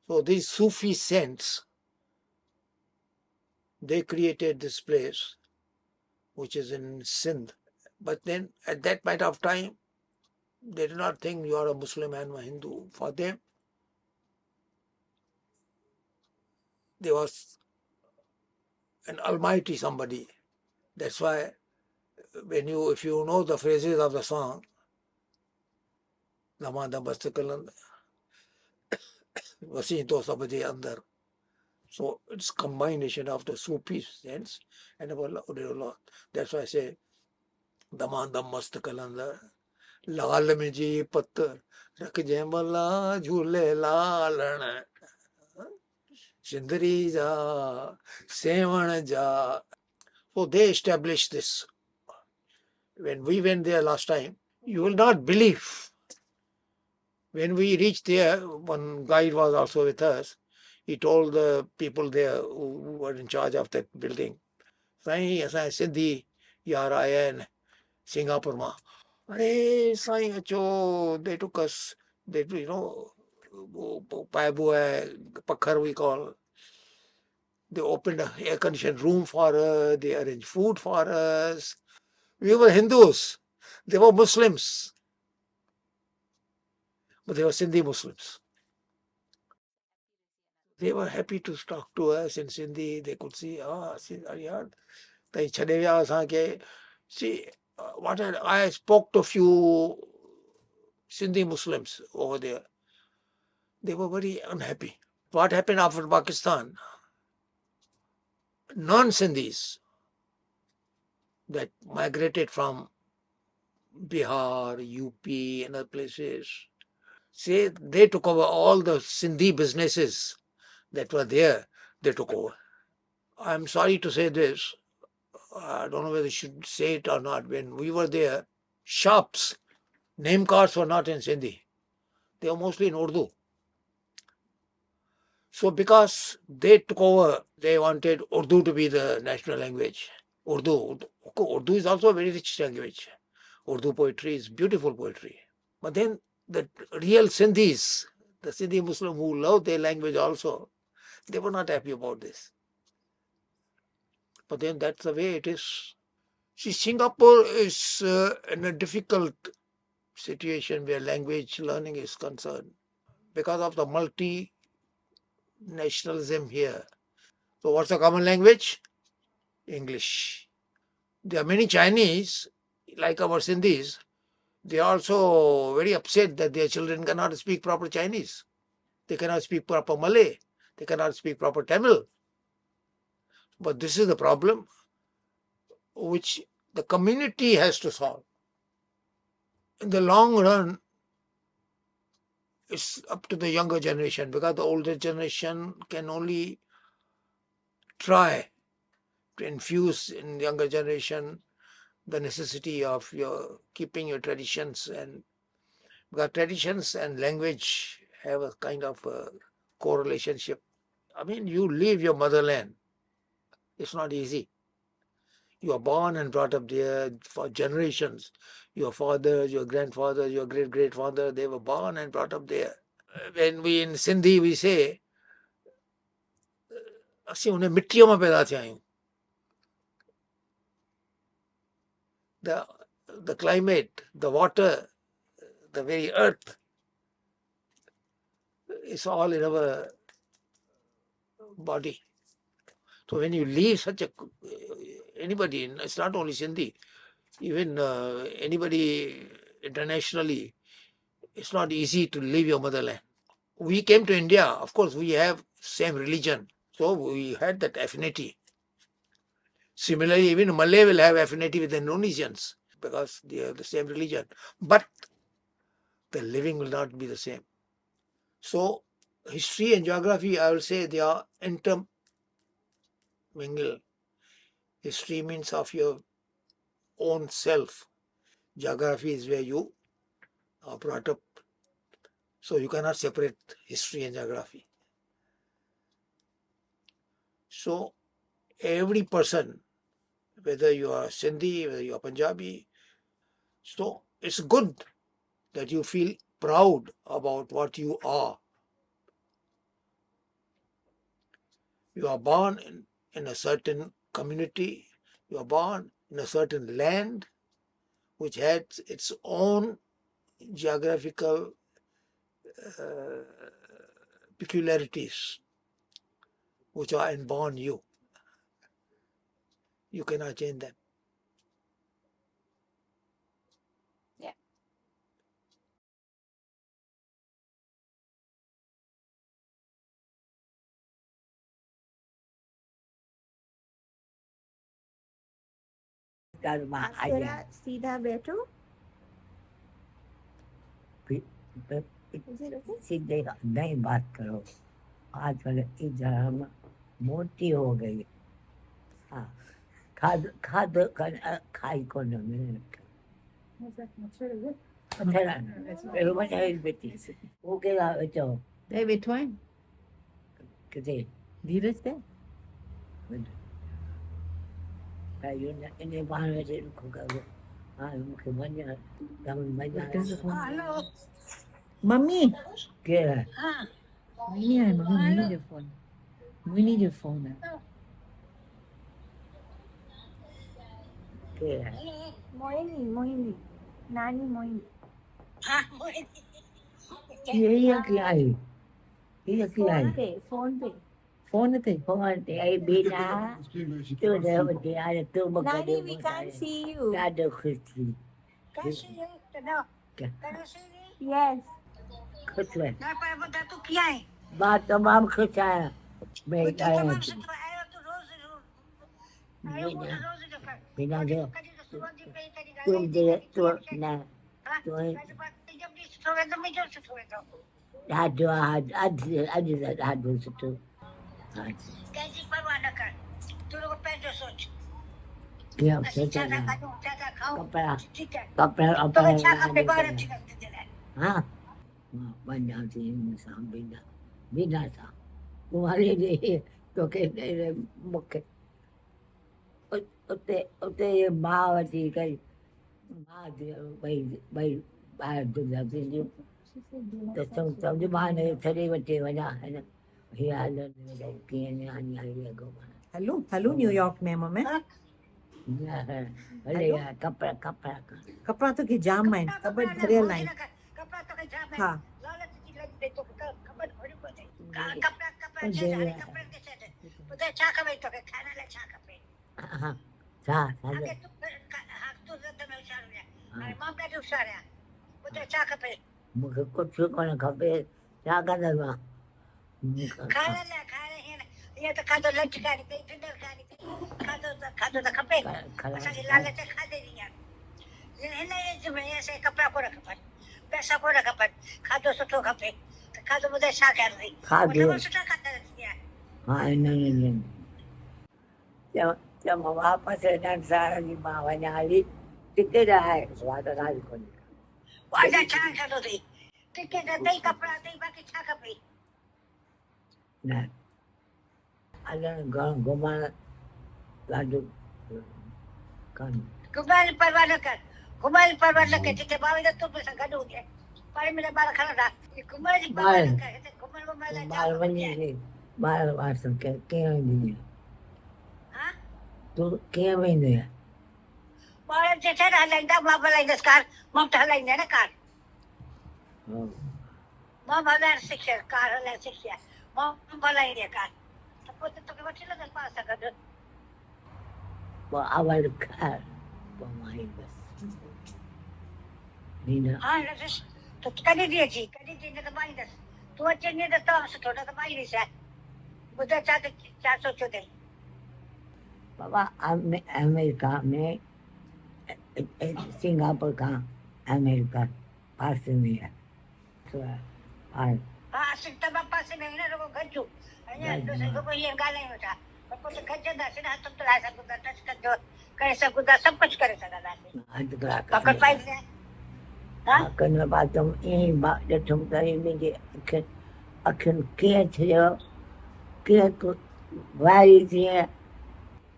So these Sufi saints, they created this place, which is in Sindh. But then at that point of time, they did not think you are a Muslim and a Hindu. For them, there was an almighty somebody. That's why if you know the phrases of the song, Namada Bastakaland, Wasi to Sabaji Andar. So it's combination of the Sufi sense and about Allah. That's why I say Damanda Mastakalandar. लाल में जी पत्थर रख जे मला झूले लालण सिंदरी जा सेवण जा. So they established this. When we went there last time, you will not believe. When we reached there, one guide was also with us. He told the people there who were in charge of that building, "Sahin, asan Sindhi yaar aaye hain Singapore ma." Hey, Sahin, acho, they took us. They, Paibu hai, Pakhar we call. They opened an air-conditioned room for us. They arranged food for us. We were Hindus. They were Muslims. But they were Sindhi Muslims. They were happy to talk to us in Sindhi. They could see, see, I spoke to a few Sindhi Muslims over there. They were very unhappy. What happened after Pakistan? Non-Sindhis that migrated from Bihar, UP, and other places, say they took over all the Sindhi businesses that were there. They took over. I'm sorry to say this. I don't know whether I should say it or not. When we were there, shops, name cards were not in Sindhi. They were mostly in Urdu. So because they took over, they wanted Urdu to be the national language. Urdu is also a very rich language. Urdu poetry is beautiful poetry. But then the real Sindhis, the Sindhi Muslim who love their language also, they were not happy about this. But then that's the way it is. See, Singapore is in a difficult situation where language learning is concerned because of the multi-nationalism here. So what's the common language? English. There are many Chinese, like our Sindhis, they are also very upset that their children cannot speak proper Chinese. They cannot speak proper Malay. They cannot speak proper Tamil. But this is the problem which the community has to solve. In the long run, it's up to the younger generation because the older generation can only try to infuse in the younger generation the necessity of keeping your traditions, and because traditions and language have a kind of a correlationship. I mean, you leave your motherland. It's not easy. You are born and brought up there for generations. Your fathers, your grandfathers, your great-great-father, they were born and brought up there. When we in Sindhi, we say, असीं उन मिट्टीअ मां पैदा थिया आहियूं. The climate, the water, the very earth, it's all in our body. So when you leave such a, anybody, it's not only Sindhi, even anybody internationally, it's not easy to leave your motherland. We came to India, of course, we have same religion, so we had that affinity. Similarly, even Malay will have affinity with the Indonesians because they have the same religion, but the living will not be the same. So history and geography, I will say they are intermingled. History means of your own self. Geography is where you are brought up. So you cannot separate history and geography. So every person, whether you are Sindhi, whether you are Punjabi, so it's good that you feel proud about what you are. You are born in a certain community, you are born in a certain land which has its own geographical peculiarities which are inborn you. You cannot change them. Yeah. जरा सीधा बैठो. सीधे नहीं बात करो. आजकल इधर मोटी हो गई. हाँ, खाई को न मिले. वो केड़ा बेचो. They between. किथे धीरज दे. इन्हें बाहर में से रुको करो. हाँ, मुझे मजा हेलो Mummy. क्या है? हाँ We need your phone. We need your phone now. क्या है? मोहिनी नानी मोहिनी. हाँ मोहिनी. ये क्या है? ये क्या है? फोन पे Phone it. फोन पे आई बेटा. तू रहो यार तू मगर. नानी, we can't see you. दादो खुशी. Can see you? No. क्या? Can you see me? Yes. खुश है. ना पर बता तू क्या है? बात तमाम खुश है. बेटा है. तमाम से तो आया तो रोज आया वो रोज देखा. बिना जो कभी तो सुबह पे कभी तुम दे तो ना तो जब भी सोए तो मैं जब सोए तो दादो आज दादो तो कैसी परवाह न कर. तू लोग पैसे सोच. क्या अच्छा सोचना. खा दूं अच्छा खाओ. कपड़ा ठीक है. कपड़ा तो अपना अच्छा कपड़े बाहर अच्छे लगते थे. हाँ बन जाती है इंसान बिना था तुम्हारे लिए तो कहते मुख्य उते उते माँ थी कई माँ भाई ॿाहिरि दुनिया थींदियूं त सम्झ मां ने छॾे वठी वञा है न हीअ हालत कीअं नियाणी आई अॻो Hello, New York में मम्मी. भले यार कपिड़ा कपड़ा तो के जाम आहिनि. कबट भरियल आहिनि. कपड़ा तो जाम है. हाँ. लालच जी लगी दे तो कपड़ भरी पड़े. कपड़ा से कपड़े के साथ पता छा खबे तो खाना ले छा खबे. हाँ छा अगे तू हाथ तो जत में होशियार है. अरे मां ॾाढी होशियार है. पता छा खबे. मूंखे कुझु कोन खपे. छा कंदसि खाना ले ये तो खाधो लंच खानी थी डिनर खानी थी. खाधो तो खपे. असांखे लालच खाधे नी यार. हिन एज में ऐसे कपड़ा को खपनि. पैसा को खपनि. खाधो सुठो खपे. त खाधो ॿुधाए छा कयां थी. खाधो सुठा खाधा थी यार. हाँ इन्हनि चयो वापसि हेॾनि सालनि जी मां वञा हली. टिकेट आहे स्वाद ॻाल्हि कोन्हे. वाजा छा खाधो अथई. टिकेट अथई कपिड़ा अथई बाक़ी छा खपे. न घुमण ॾाढो कान घुमण परवाह न कर, घुमण परवाह न कर, जिते मां वेंदसि तूं बि सां गॾु हुजे, पाण में ॿार खणंदा, घुमण जी परवाह न कर, हिते घुमण वुमण लाइ ॿार जाम वञी आहे। ॿार वासि कीअं वेंदी आहीं? हा? तूं कीअं वेंदी आहीं? ॿार जे छा हलाईंदा, मां बि हलाईंदसि कार, मां बि हलाईंदी आहियां न कार, मां बि हलाइण सिखी आहे, कार हलाइण सिखी आहे, मां बि हलाईंदी आहियां कार, त पोइ त तोखे वठी हलंदसि पाण सां गॾु। पोइ आवाज़ खार पोइ मां ईंदसि नीना हा ॾिस, त कॾहिं थी अची, कॾहिं थी न त मां ईंदसि, तूं अचेंदी त तव्हां सुठो, न त मां ईंदसि। ॿुधाए छा सोचियो अथई? बाबा अमेरिका में सिंगापुर खां अमेरिका पासे में आहे हा असीं तमामु पासे में न रुगो गॾिजूं, अञा रुगो हीअं ॻाल्हायूं था, पर पोइ त गॾजंदासीं न, हथ मिलाए सघूं था, टच कंदो करे सघूं था, सभु कुझु करे सघंदासीं। पकड़ पाईंदे अखियुनि में पातम ईअं ॾिठुमि त मुंहिंजी अखियुनि कीअं थियो, कीअं वारी जीअं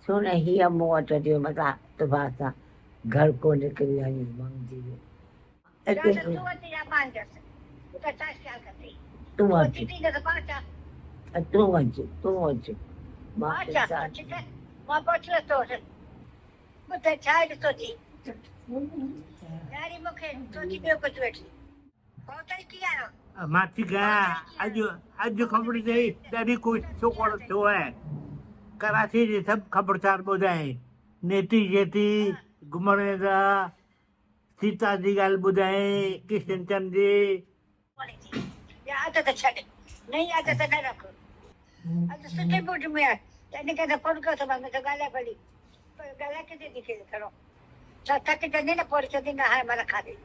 छो न हीअ मूं वटि अची मथां इतफ़ाक़ सां घर को निकिरी वञी मंगजी वियो। तूं अची या मां ईंदसि, ॿुधाए छा ख़्यालु कंदी? तूं तूं अचु अची थी न त मां अचां? तूं अचु मां अचां, ॾिसां ठीकु आहे, मां पहुची वरितो तो वटि, ॿुधाए छा आहे ॾिसो थी? ॾाढी मूंखे सोची ॿियो कुझु वेठी पहुताई कीअं आहियो? मां ठीकु आहियां। अॼु ख़बर अथई ॾाढी कोई छोकिरो थियो आहे कराची जी सभु ख़बरचार ॿुधाए, नेती जेती घुमण वेंदा, सीता जी ॻाल्हि ॿुधाए, किशन चंद जी। आदत छॾ, नई आदत न रख, अॼु सुठे मूड में आहे, त इन करे फोन कयो त मां मूंखे ॻाल्हाए भली, पर ॻाल्हाए किथे थी खे खणो, छा थकिजंदी न पोइ चवंदी न हाणे मां रखां थी,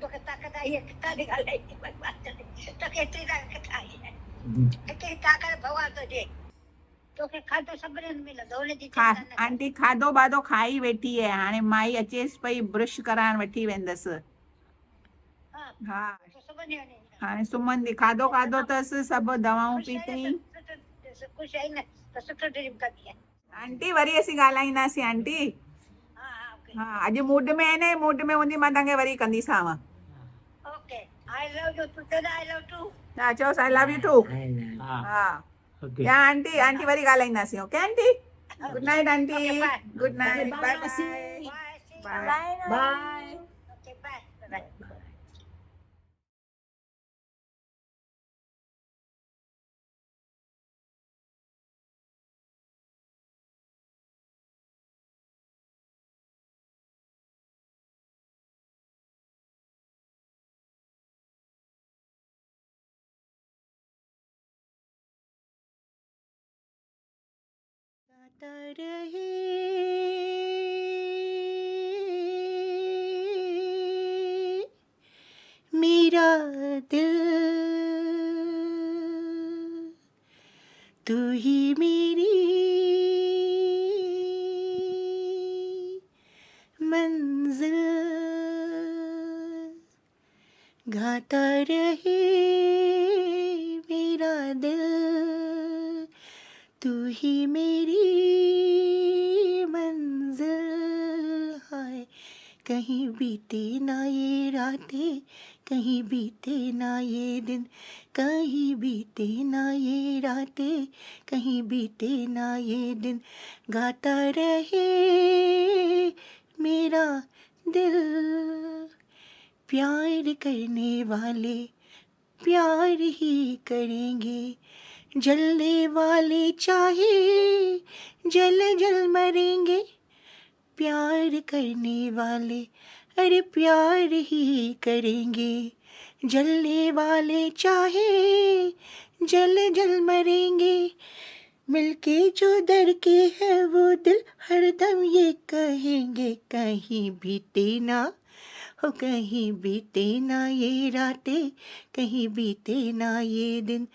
तोखे ताक़त आई आहे किथां थी ॻाल्हाईंदी, तोखे एतिरी ताक़त किथां आई आहे? हिकिड़ी ताक़त भॻवान थो ॾिए, तोखे खाधो सभिनी हंधि मिलंदो, हुनजी चिंता न कर। आंटी खाधो वाधो खाई वेठी आहे, हाणे माई अचेसि पई ब्रश कराइण वठी वेंदसि। हा हाणे सुम्हंदी, खाधो खाधो अथसि, सभु दवाऊं पीतई। ख़ुशि आई न त सुठो ड्रीम कंदी आहे। आंटी वरी असीं ॻाल्हाईंदासीं आंटी। हा अॼु मूड में आहे न, मूड में हूंदी मां तव्हांखे वरी कंदीसांव। ओके, आई लव यू, तू चवंदा आई लव टू। हा चओसि आई लव यू टू। हा या आंटी, आंटी वरी ॻाल्हाईंदासीं। Okay aunty, good night aunty, good night, bye bye bye. Okay bye. गाता रहे मेरा दिल, तू ही मेरी मंजिल, गाता रहे मेरा दिल, तू ही मेरी मंजिल। हाय कहीं बीते ना ये रातें, कहीं बीते ना ये दिन, कहीं बीते ना ये रातें, कहीं बीते ना ये दिन, गाता रहे मेरा दिल। प्यार करने वाले प्यार ही करेंगे, जलने वाले चाहे जल जल मरेंगे, प्यार करने वाले अरे प्यार ही करेंगे, जलने वाले चाहे जल जल मरेंगे, मिलके जो दर के है वो दिल हरदम ये कहेंगे, कहीं बीते ना हो, कहीं बीते ना ये रातें, कहीं बीते ना ये दिन,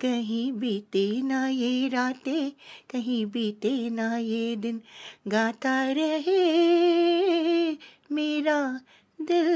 कहीं बीते ना ये रातें, कहीं बीते ना ये दिन, गाता रहे मेरा दिल।